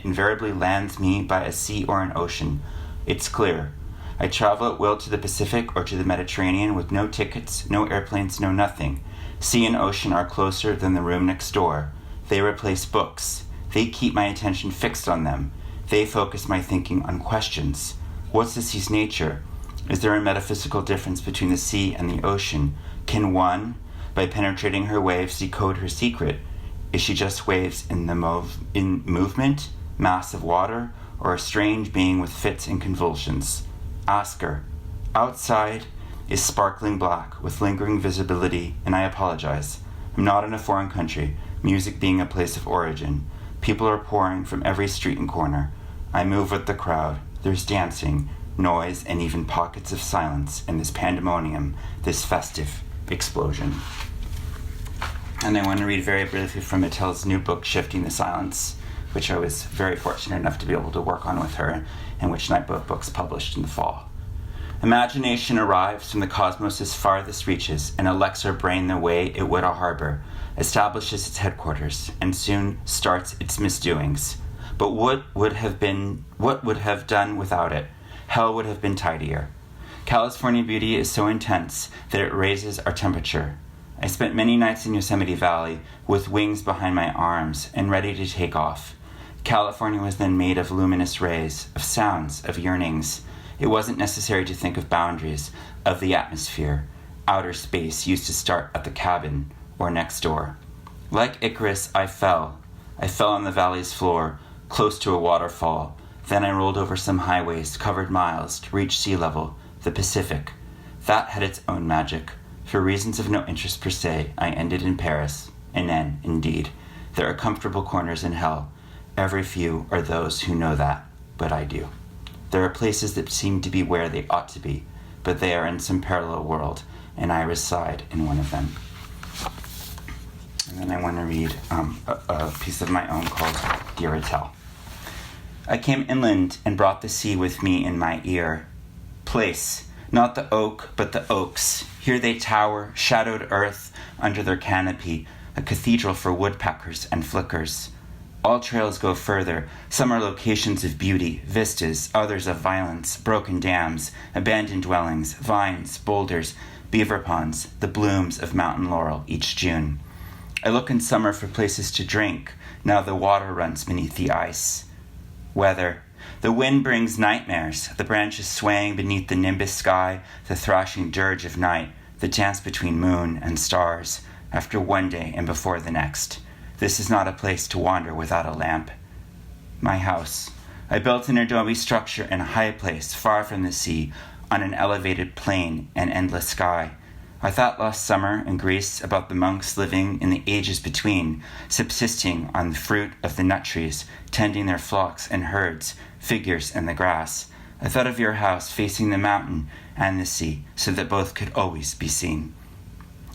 Speaker 6: invariably lands me by a sea or an ocean. It's clear. I travel at will to the Pacific or to the Mediterranean with no tickets, no airplanes, no nothing. Sea and ocean are closer than the room next door. They replace books. They keep my attention fixed on them. They focus my thinking on questions. What's the sea's nature? Is there a metaphysical difference between the sea and the ocean? Can one, by penetrating her waves, decode her secret? Is she just waves in movement, mass of water, or a strange being with fits and convulsions? Ask her. Outside is sparkling black with lingering visibility, and I apologize. I'm not in a foreign country, music being a place of origin. People are pouring from every street and corner. I move with the crowd. There's dancing, noise, and even pockets of silence in this pandemonium, this festive explosion. And I want to read very briefly from Etel's new book, Shifting the Silence, which I was very fortunate enough to be able to work on with her, and which Nightboat Books published in the fall. Imagination arrives from the cosmos' farthest reaches and elects our brain the way it would a harbor, establishes its headquarters, and soon starts its misdoings. But what would have done without it? Hell would have been tidier. California beauty is so intense that it raises our temperature. I spent many nights in Yosemite Valley with wings behind my arms and ready to take off. California was then made of luminous rays, of sounds, of yearnings. It wasn't necessary to think of boundaries, of the atmosphere. Outer space used to start at the cabin or next door. Like Icarus, I fell. I fell on the valley's floor, close to a waterfall. Then I rolled over some highways, covered miles, to reach sea level, the Pacific. That had its own magic. For reasons of no interest per se, I ended in Paris. And then, indeed, there are comfortable corners in hell. Every few are those who know that, but I do. There are places that seem to be where they ought to be, but they are in some parallel world, and I reside in one of them. And then I want to read a piece of my own called Dear Etel. I came inland and brought the sea with me in my ear. Place, not the oak, but the oaks. Here they tower, shadowed earth under their canopy, a cathedral for woodpeckers and flickers. All trails go further. Some are locations of beauty, vistas, others of violence, broken dams, abandoned dwellings, vines, boulders, beaver ponds, the blooms of mountain laurel each June. I look in summer for places to drink. Now the water runs beneath the ice. Weather. The wind brings nightmares, the branches swaying beneath the nimbus sky, the thrashing dirge of night, the dance between moon and stars, after one day and before the next. This is not a place to wander without a lamp. My house. I built an adobe structure in a high place, far from the sea, on an elevated plain and endless sky. I thought last summer in Greece about the monks living in the ages between, subsisting on the fruit of the nut trees, tending their flocks and herds, figures in the grass. I thought of your house facing the mountain and the sea, so that both could always be seen.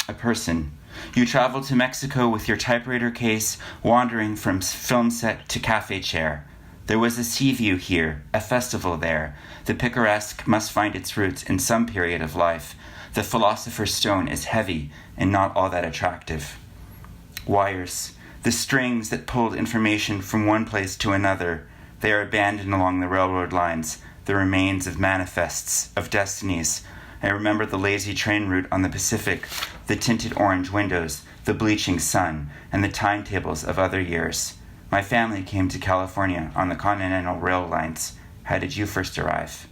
Speaker 6: A person. You traveled to Mexico with your typewriter case, wandering from film set to cafe chair. There was a sea view here, a festival there. The picaresque must find its roots in some period of life. The philosopher's stone is heavy and not all that attractive. Wires. The strings that pulled information from one place to another. They are abandoned along the railroad lines, the remains of manifests, of destinies. I remember the lazy train route on the Pacific, the tinted orange windows, the bleaching sun, and the timetables of other years. My family came to California on the Continental Rail lines. How did you first arrive?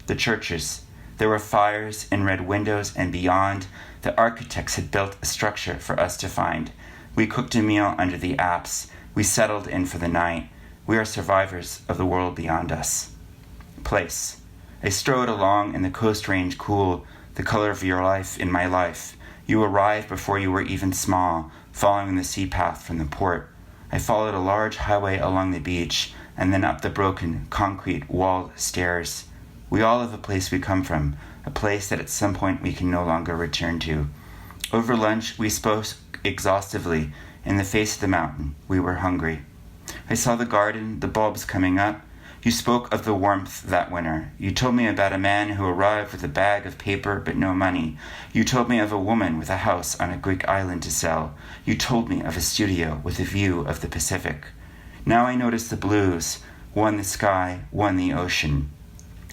Speaker 6: The churches. There were fires in red windows, and beyond, the architects had built a structure for us to find. We cooked a meal under the apse. We settled in for the night. We are survivors of the world beyond us. Place. I strode along in the Coast Range cool, the color of your life in my life. You arrived before you were even small, following the sea path from the port. I followed a large highway along the beach, and then up the broken, concrete, walled stairs. We all have a place we come from, a place that at some point we can no longer return to. Over lunch, we spoke exhaustively. In the face of the mountain, we were hungry. I saw the garden, the bulbs coming up. You spoke of the warmth that winter. You told me about a man who arrived with a bag of paper but no money. You told me of a woman with a house on a Greek island to sell. You told me of a studio with a view of the Pacific. Now I notice the blues, one the sky, one the ocean.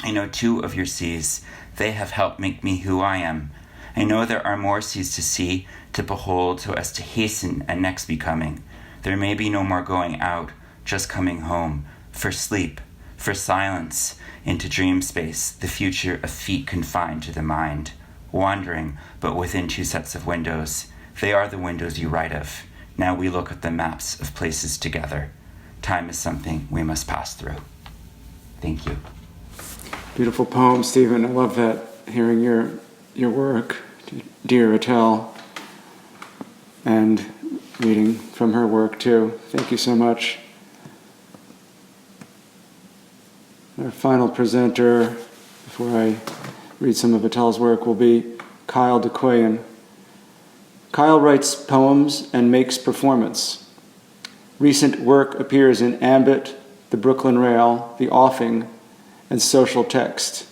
Speaker 6: I know two of your seas. They have helped make me who I am. I know there are more seas to see, to behold, so as to hasten a next becoming. There may be no more going out, just coming home, for sleep, for silence, into dream space, the future of feet confined to the mind, wandering, but within two sets of windows. They are the windows you write of. Now we look at the maps of places together. Time is something we must pass through. Thank you.
Speaker 2: Beautiful poem, Stephen. I love that, hearing your work, Dear Etel, and reading from her work too. Thank you so much. Our final presenter, before I read some of Etel's work, will be Kyle Dacuyan. Kyle writes poems and makes performance. Recent work appears in Ambit, the Brooklyn Rail, The Offing, and Social Text.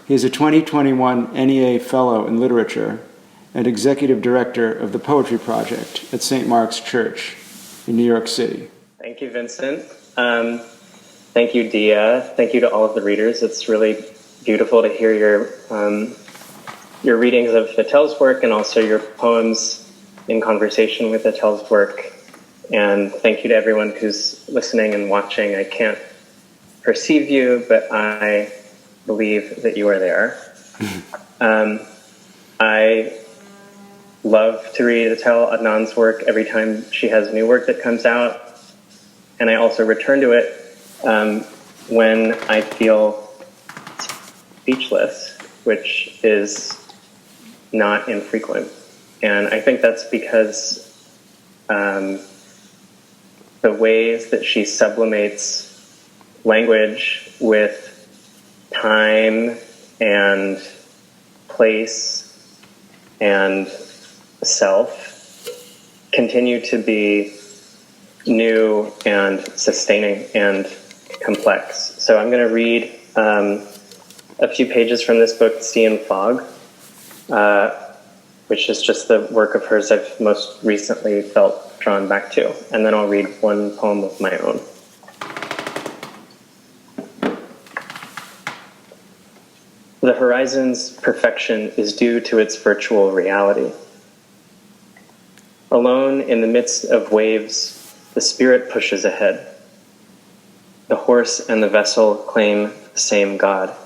Speaker 2: He is a 2021 NEA Fellow in Literature and Executive Director of the Poetry Project at St. Mark's Church in New York City.
Speaker 7: Thank you, Vincent. Thank you, Dia. Thank you to all of the readers. It's really beautiful to hear your readings of Etel's work and also your poems in conversation with Etel's work. And thank you to everyone who's listening and watching. I can't perceive you, but I believe that you are there. I love to read Etel Adnan's work every time she has new work that comes out. And I also return to it when I feel speechless, which is not infrequent. And I think that's because the ways that she sublimates language with time and place and self continue to be new and sustaining and complex. So I'm going to read a few pages from this book, Sea and Fog, which is just the work of hers I've most recently felt drawn back to. And then I'll read one poem of my own. The horizon's perfection is due to its virtual reality. Alone in the midst of waves, the spirit pushes ahead. The horse and the vessel claim the same God.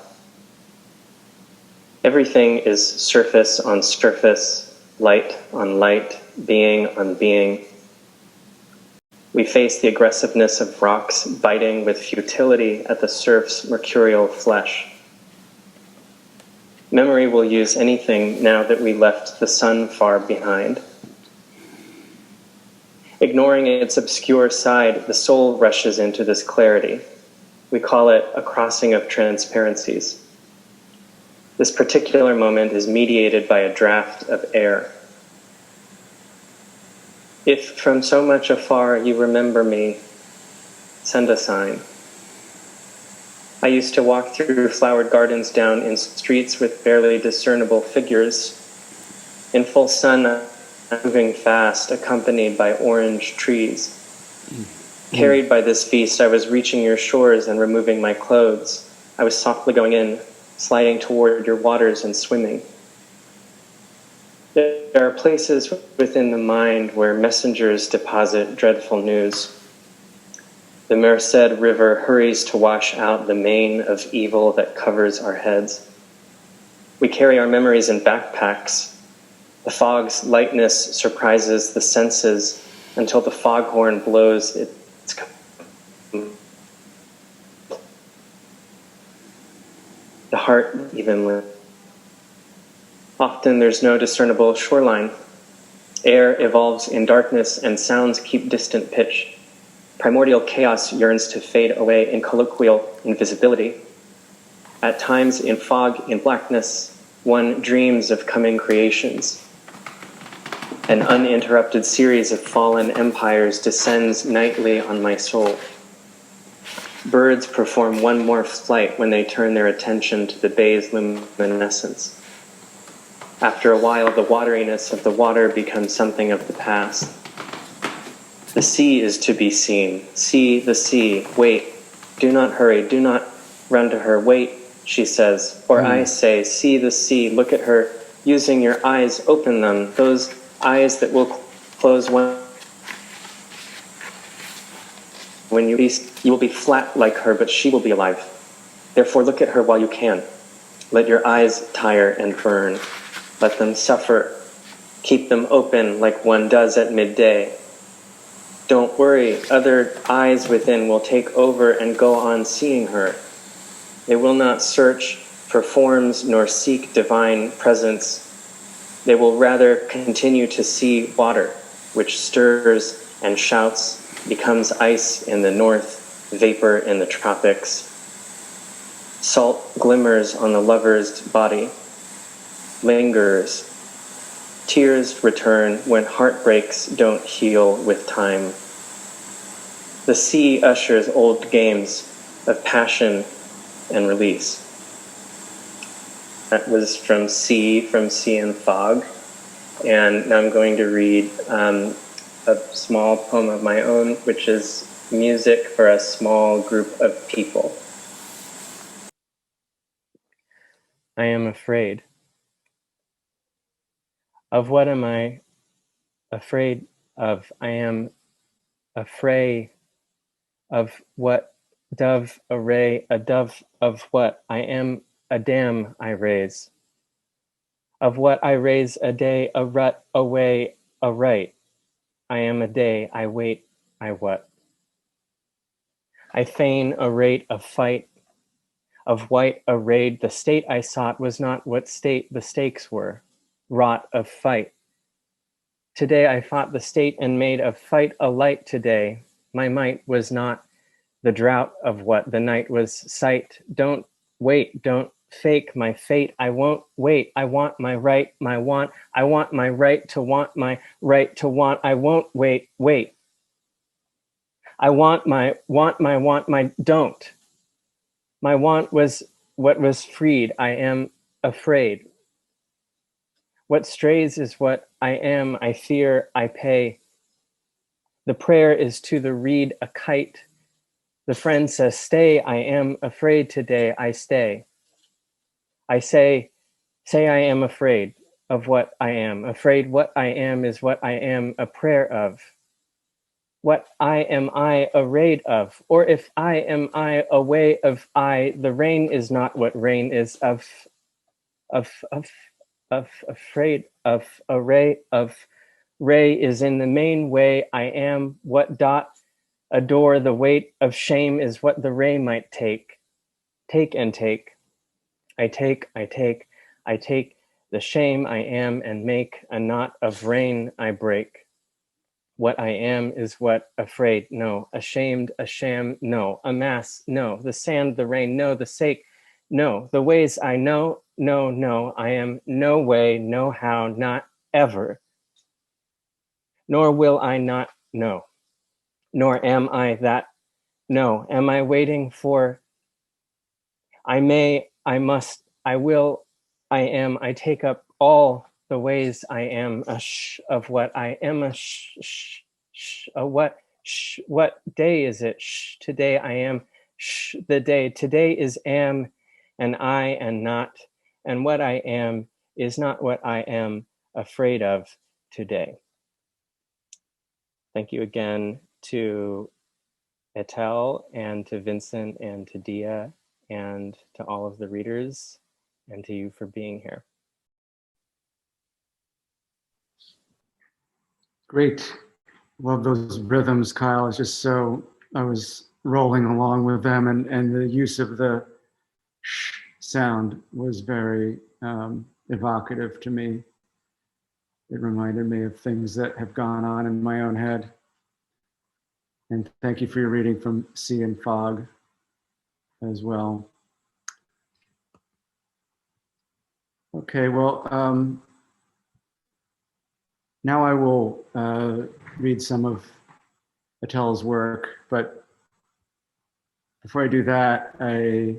Speaker 7: Everything is surface on surface, light on light, being on being. We face the aggressiveness of rocks biting with futility at the surf's mercurial flesh. Memory will use anything now that we left the sun far behind. Ignoring its obscure side, the soul rushes into this clarity. We call it a crossing of transparencies. This particular moment is mediated by a draft of air. If from so much afar you remember me, send a sign. I used to walk through flowered gardens down in streets with barely discernible figures. In full sun, moving fast, accompanied by orange trees. Carried by this feast, I was reaching your shores and removing my clothes. I was softly going in, sliding toward your waters and swimming. There are places within the mind where messengers deposit dreadful news. The Merced River hurries to wash out the mane of evil that covers our heads. We carry our memories in backpacks. The fog's lightness surprises the senses until the foghorn blows its the heart evenly. Often there's no discernible shoreline. Air evolves in darkness and sounds keep distant pitch. Primordial chaos yearns to fade away in colloquial invisibility. At times in fog, in blackness, one dreams of coming creations. An uninterrupted series of fallen empires descends nightly on my soul. Birds perform one more flight when they turn their attention to the bay's luminescence. After a while, the wateriness of the water becomes something of the past. The sea is to be seen. See the sea. Wait. Do not hurry. Do not run to her. Wait, she says. Or I say, see the sea. Look at her. Using your eyes, open them. Those eyes that will close when you will be flat like her, but she will be alive. Therefore, look at her while you can. Let your eyes tire and burn. Let them suffer. Keep them open like one does at midday. Don't worry, other eyes within will take over and go on seeing her. They will not search for forms nor seek divine presence. They will rather continue to see water, which stirs and shouts, becomes ice in the north, vapor in the tropics. Salt glimmers on the lover's body, lingers. Tears return when heartbreaks don't heal with time. The sea ushers old games of passion and release. That was from Sea and Fog. And now I'm going to read a small poem of my own, which is music for a small group of people.
Speaker 8: I am afraid. Of what am I afraid of? I am afraid of what dove array, a dove of what? I am a dam I raise. Of what I raise a day, a rut, away, a right. I am a day, I wait, I what? I feign a rate of fight, of white arrayed. The state I sought was not what state the stakes were, wrought of fight. Today I fought the state and made of fight a light today. My might was not the drought of what the night was sight. Don't wait, don't fake my fate. I won't wait. I want my right, my want. I want my right to want, my right to want. I won't wait, wait. I want my don't. My want was what was freed. I am afraid. What strays is what I am. I fear, I pay. The prayer is to the reed a kite. The friend says, stay, I am afraid today, I stay. I say I am afraid of what I am. Afraid what I am is what I am a prayer of. What I am I arrayed of? Or if I am I a way of I, the rain is not what rain is of afraid of array of ray is in the main way I am what dot adore the weight of shame is what the ray might take and take. I take the shame I am and make a knot of rain I break. What I am is what afraid, no, ashamed, a sham, no, a mass, no, the sand, the rain, no, the sake, no, the ways I know, no, I am no way, no how, not ever, nor will I not know, nor am I that, no, am I waiting for, I may, I must, I will, I am, I take up all the ways I am of what I am what day is it? Today I am the day. Today is am and I and not, and what I am is not what I am afraid of today. Thank you again to Etel and to Vincent and to Dia and to all of the readers and to you for being here.
Speaker 2: Great. Love those rhythms, Kyle. It's just so, I was rolling along with them, and the use of the sh sound was very evocative to me. It reminded me of things that have gone on in my own head. And thank you for your reading from Sea and Fog as well. Okay, well, now I will read some of Etel's work, but before I do that, I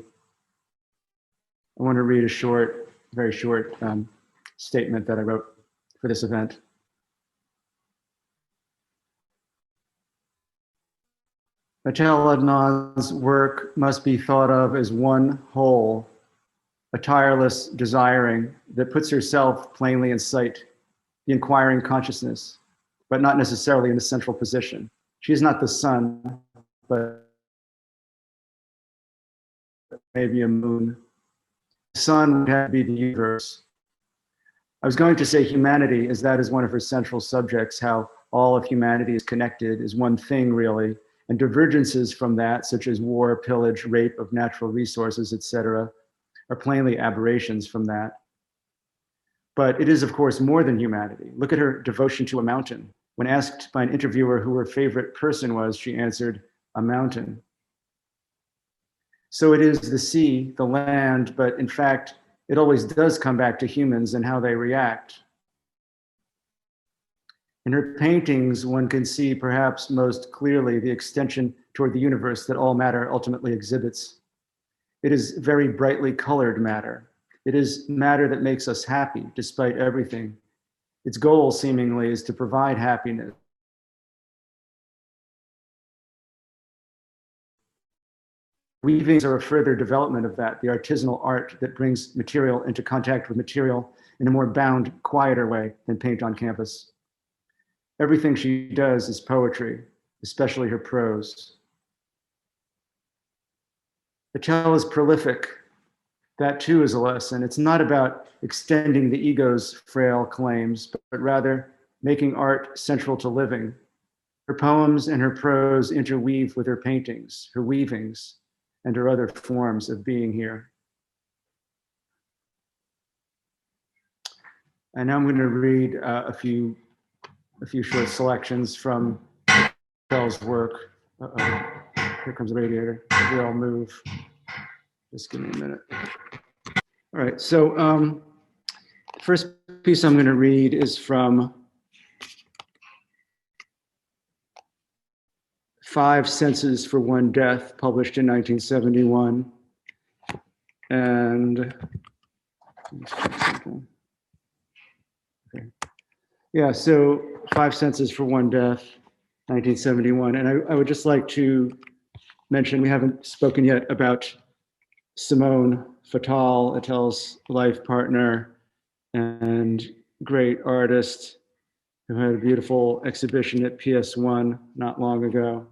Speaker 2: want to read a very short statement that I wrote for this event. Etel Adnan's work must be thought of as one whole, a tireless desiring that puts herself plainly in sight, the inquiring consciousness, but not necessarily in the central position. She is not the sun, but maybe a moon. The sun would have to be the universe. I was going to say humanity, as that is one of her central subjects, how all of humanity is connected, is one thing really, and divergences from that, such as war, pillage, rape of natural resources, etc., are plainly aberrations from that. But it is, of course, more than humanity. Look at her devotion to a mountain. When asked by an interviewer who her favorite person was, she answered, a mountain. So it is the sea, the land, but in fact, it always does come back to humans and how they react. In her paintings, one can see perhaps most clearly the extension toward the universe that all matter ultimately exhibits. It is very brightly colored matter. It is matter that makes us happy despite everything. Its goal seemingly is to provide happiness. weavings are a further development of that, the artisanal art that brings material into contact with material in a more bound, quieter way than paint on canvas. Everything she does is poetry, especially her prose. Etel is prolific. That too is a lesson. It's not about extending the ego's frail claims, but rather making art central to living. Her poems and her prose interweave with her paintings, her weavings, and her other forms of being here. And now I'm going to read a few short selections from Etel's work. Here comes the radiator. We all move. Just give me a minute. All right, so first piece I'm going to read is from 5 Senses for One Death, published in 1971. And okay. Yeah, so 5 Senses for One Death, 1971. And I would just like to mention, we haven't spoken yet about Simone Fatal, Etel's life partner and great artist who had a beautiful exhibition at PS1 not long ago.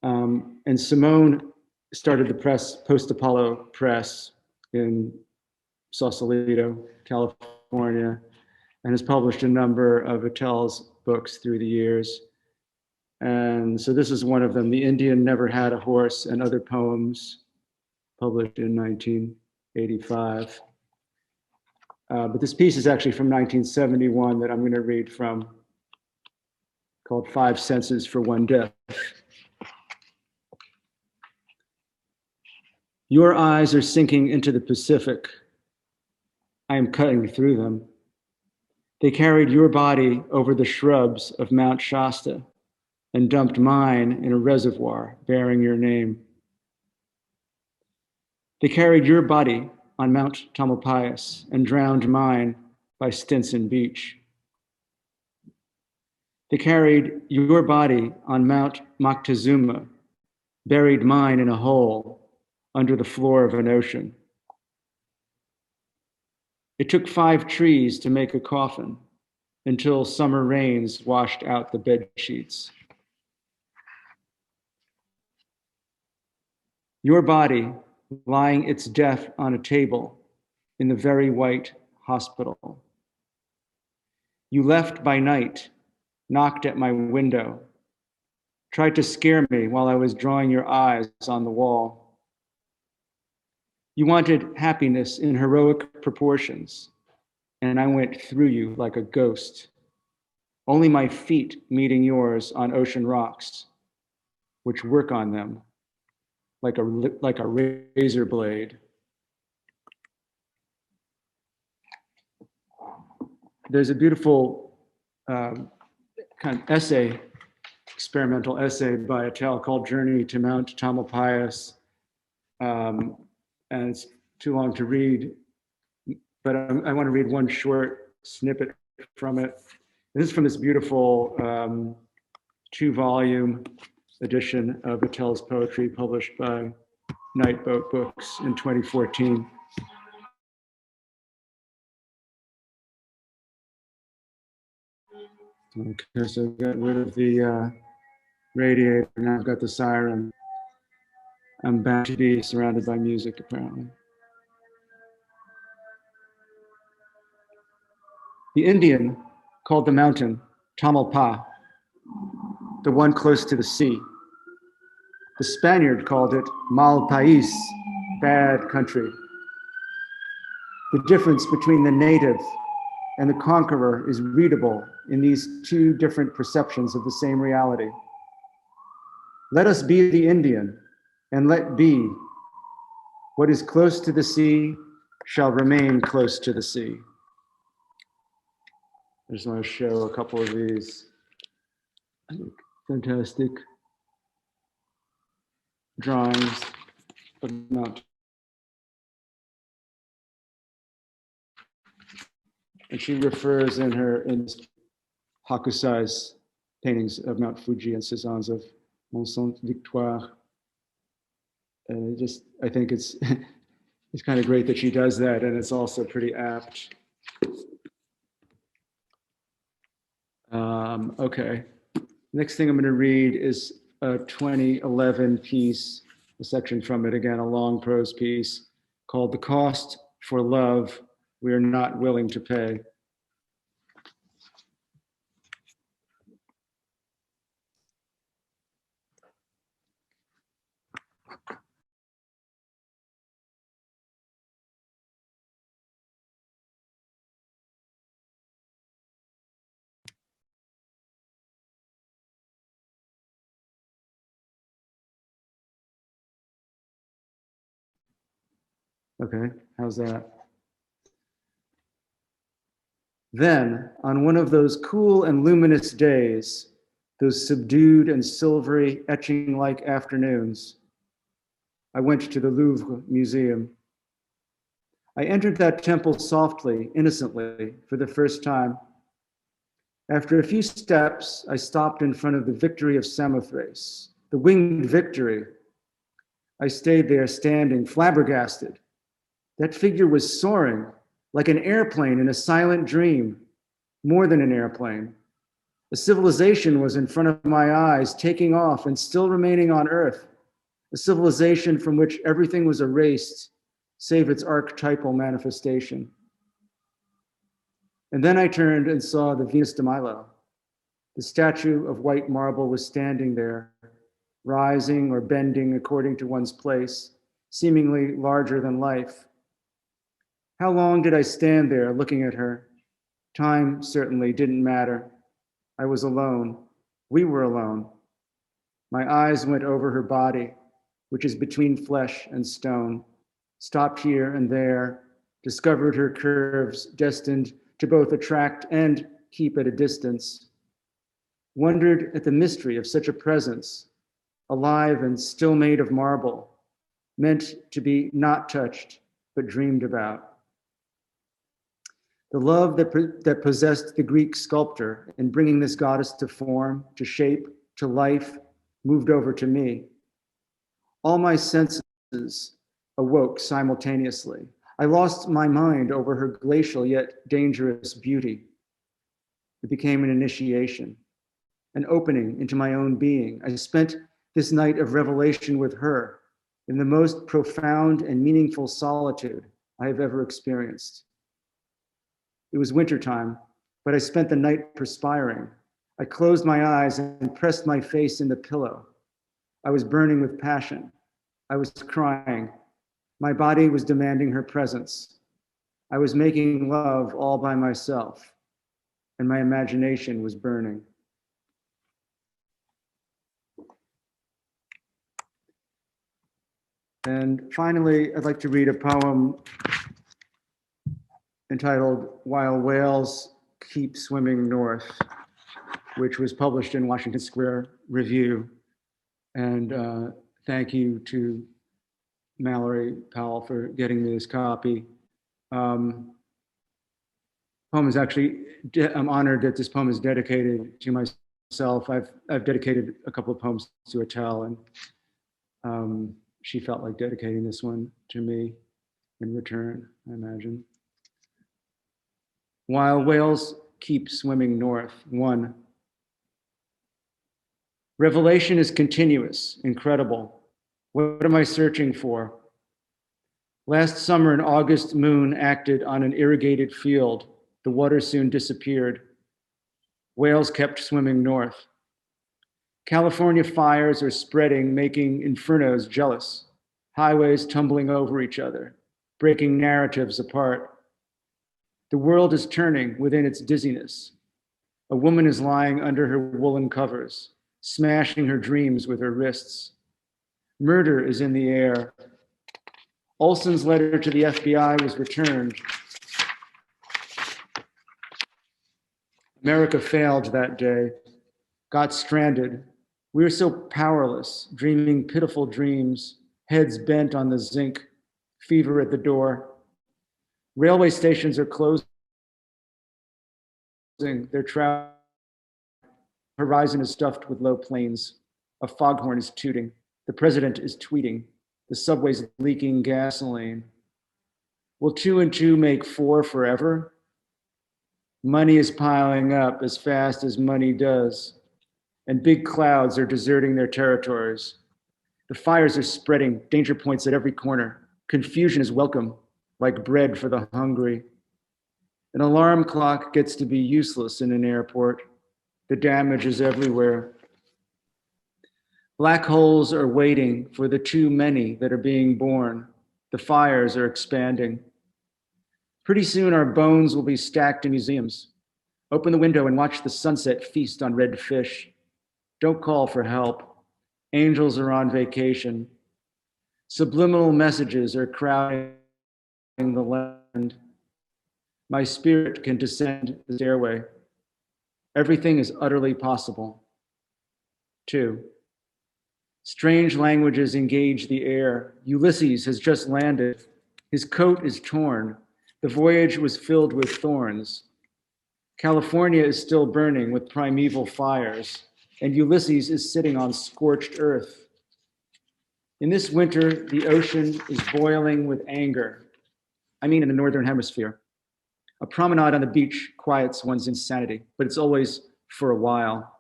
Speaker 2: And Simone started the press, Post Apollo Press in Sausalito, California, and has published a number of Etel's books through the years. And so this is one of them, The Indian Never Had a Horse and Other Poems, published in 1985. But this piece is actually from 1971 that I'm going to read from, called 5 Senses for One Death. Your eyes are sinking into the Pacific. I am cutting through them. They carried your body over the shrubs of Mount Shasta and dumped mine in a reservoir bearing your name. They carried your body on Mount Tamalpais and drowned mine by Stinson Beach. They carried your body on Mount Moctezuma, buried mine in a hole under the floor of an ocean. It took 5 trees to make a coffin until summer rains washed out the bed sheets. Your body lying its death on a table in the very white hospital. You left by night, knocked at my window, tried to scare me while I was drawing your eyes on the wall. You wanted happiness in heroic proportions, and I went through you like a ghost, only my feet meeting yours on ocean rocks, which work on them like a razor blade. There's a beautiful kind of essay, experimental essay by Etel called Journey to Mount Tamalpais. And it's too long to read, but I want to read one short snippet from it. This is from this beautiful 2-volume edition of Etel's poetry published by Nightboat Books in 2014. Okay, so I got rid of the radiator, now I've got the siren. I'm bound to be surrounded by music, apparently. The Indian called the mountain Tamalpais, the one close to the sea. The Spaniard called it Malpais, bad country. The difference between the native and the conqueror is readable in these 2 different perceptions of the same reality. Let us be the Indian, and let be. What is close to the sea shall remain close to the sea. I just want to show a couple of these fantastic drawings of Mount. And she refers in Hakusai's paintings of Mount Fuji and Cézanne's of Mont Sainte-Victoire. I think it's it's kind of great that she does that, and it's also pretty apt. Okay, next thing I'm going to read is a 2011 piece, a section from it, again, a long prose piece called "The Cost for Love We Are Not Willing to Pay." Okay, how's that? Then, on one of those cool and luminous days, those subdued and silvery, etching-like afternoons, I went to the Louvre Museum. I entered that temple softly, innocently, for the first time. After a few steps, I stopped in front of the Victory of Samothrace, the winged Victory. I stayed there standing, flabbergasted. That figure was soaring, like an airplane in a silent dream, more than an airplane. A civilization was in front of my eyes, taking off and still remaining on Earth, a civilization from which everything was erased, save its archetypal manifestation. And then I turned and saw the Venus de Milo. The statue of white marble was standing there, rising or bending according to one's place, seemingly larger than life. How long did I stand there looking at her? Time certainly didn't matter. I was alone. We were alone. My eyes went over her body, which is between flesh and stone, stopped here and there, discovered her curves destined to both attract and keep at a distance, wondered at the mystery of such a presence, alive and still made of marble, meant to be not touched, but dreamed about. The love that possessed the Greek sculptor in bringing this goddess to form, to shape, to life, moved over to me. All my senses awoke simultaneously. I lost my mind over her glacial yet dangerous beauty. It became an initiation, an opening into my own being. I spent this night of revelation with her in the most profound and meaningful solitude I have ever experienced. It was wintertime, but I spent the night perspiring. I closed my eyes and pressed my face in the pillow. I was burning with passion. I was crying. My body was demanding her presence. I was making love all by myself, and my imagination was burning. And finally, I'd like to read a poem entitled "While Whales Keep Swimming North," which was published in Washington Square Review. And thank you to Mallory Powell for getting me this copy. Poem is actually, I'm honored that this poem is dedicated to myself. I've dedicated a couple of poems to Etel, and she felt like dedicating this one to me in return, I imagine. While whales keep swimming north, 1. Revelation is continuous, incredible. What am I searching for? Last summer, an August moon acted on an irrigated field. The water soon disappeared. Whales kept swimming north. California fires are spreading, making infernos jealous. Highways tumbling over each other, breaking narratives apart. The world is turning within its dizziness. A woman is lying under her woolen covers, smashing her dreams with her wrists. Murder is in the air. Olson's letter to the FBI was returned. America failed that day, got stranded. We are so powerless, dreaming pitiful dreams, heads bent on the zinc, fever at the door. Railway stations are closing. Their travel horizon is stuffed with low planes. A foghorn is tooting. The president is tweeting. The subway's leaking gasoline. Will 2 and 2 make 4 forever? Money is piling up as fast as money does, and big clouds are deserting their territories. The fires are spreading, danger points at every corner. Confusion is welcome, like bread for the hungry. An alarm clock gets to be useless in an airport. The damage is everywhere. Black holes are waiting for the too many that are being born. The fires are expanding. Pretty soon our bones will be stacked in museums. Open the window and watch the sunset feast on red fish. Don't call for help. Angels are on vacation. Subliminal messages are crowding the land. My spirit can descend the stairway. Everything is utterly possible. 2. Strange languages engage the air. Ulysses has just landed. His coat is torn. The voyage was filled with thorns. California is still burning with primeval fires, and Ulysses is sitting on scorched earth. In this winter, the ocean is boiling with anger. I mean, in the Northern Hemisphere. A promenade on the beach quiets one's insanity, but it's always for a while.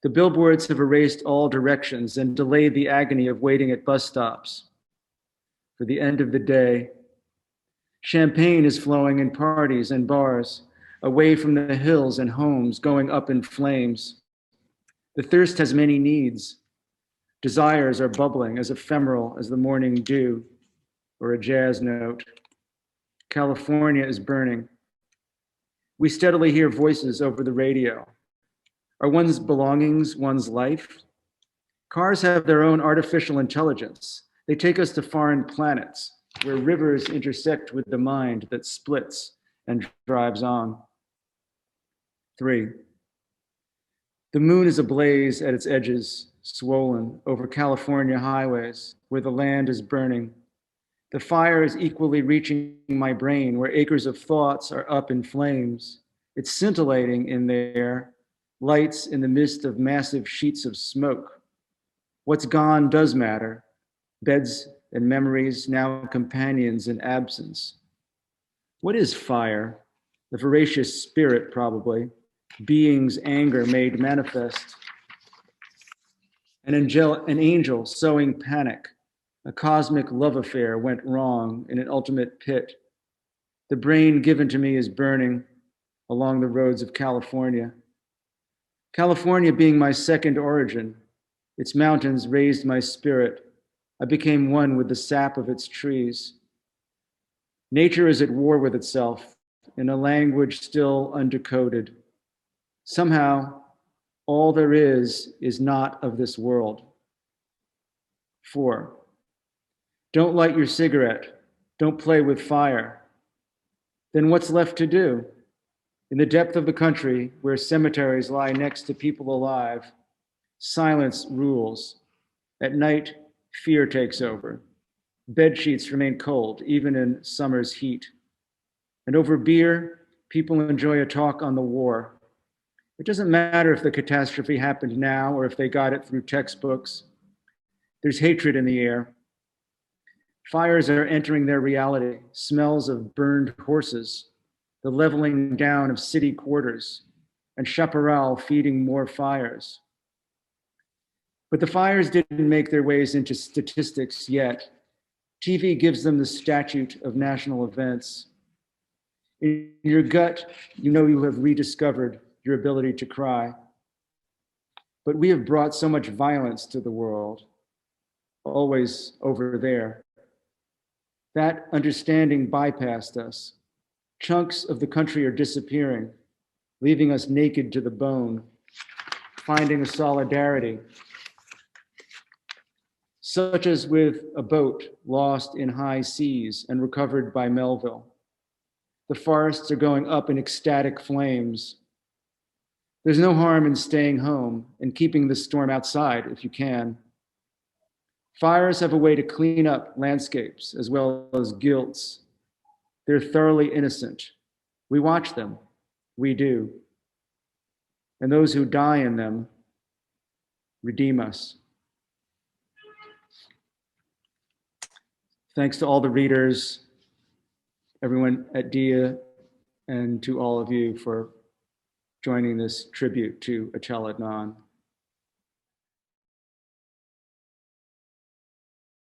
Speaker 2: The billboards have erased all directions and delayed the agony of waiting at bus stops. For the end of the day, champagne is flowing in parties and bars, away from the hills and homes going up in flames. The thirst has many needs. Desires are bubbling as ephemeral as the morning dew or a jazz note. California is burning. We steadily hear voices over the radio. Are one's belongings one's life? Cars have their own artificial intelligence. They take us to foreign planets where rivers intersect with the mind that splits and drives on. 3. The moon is ablaze at its edges, swollen over California highways where the land is burning. The fire is equally reaching my brain where acres of thoughts are up in flames. It's scintillating in there, lights in the midst of massive sheets of smoke. What's gone does matter. Beds and memories, now companions in absence. What is fire? The voracious spirit, probably. Being's anger made manifest. An angel sowing panic. A cosmic love affair went wrong in an ultimate pit. The brain given to me is burning along the roads of California. California being my second origin, its mountains raised my spirit. I became one with the sap of its trees. Nature is at war with itself in a language still undecoded. Somehow, all there is not of this world. 4. Don't light your cigarette. Don't play with fire. Then what's left to do? In the depth of the country, where cemeteries lie next to people alive, silence rules. At night, fear takes over. Bed sheets remain cold, even in summer's heat. And over beer, people enjoy a talk on the war. It doesn't matter if the catastrophe happened now or if they got it through textbooks. There's hatred in the air. Fires are entering their reality, smells of burned horses, the leveling down of city quarters, and chaparral feeding more fires. But the fires didn't make their ways into statistics yet. TV gives them the statute of national events. In your gut, you know you have rediscovered your ability to cry. But we have brought so much violence to the world, always over there. That understanding bypassed us. Chunks of the country are disappearing, leaving us naked to the bone, finding a solidarity, such as with a boat lost in high seas and recovered by Melville. The forests are going up in ecstatic flames. There's no harm in staying home and keeping the storm outside if you can. Fires have a way to clean up landscapes as well as guilts. They're thoroughly innocent. We watch them. We do. And those who die in them redeem us. thanks to all the readers, everyone at DIA, and to all of you for joining this tribute to Etel Adnan.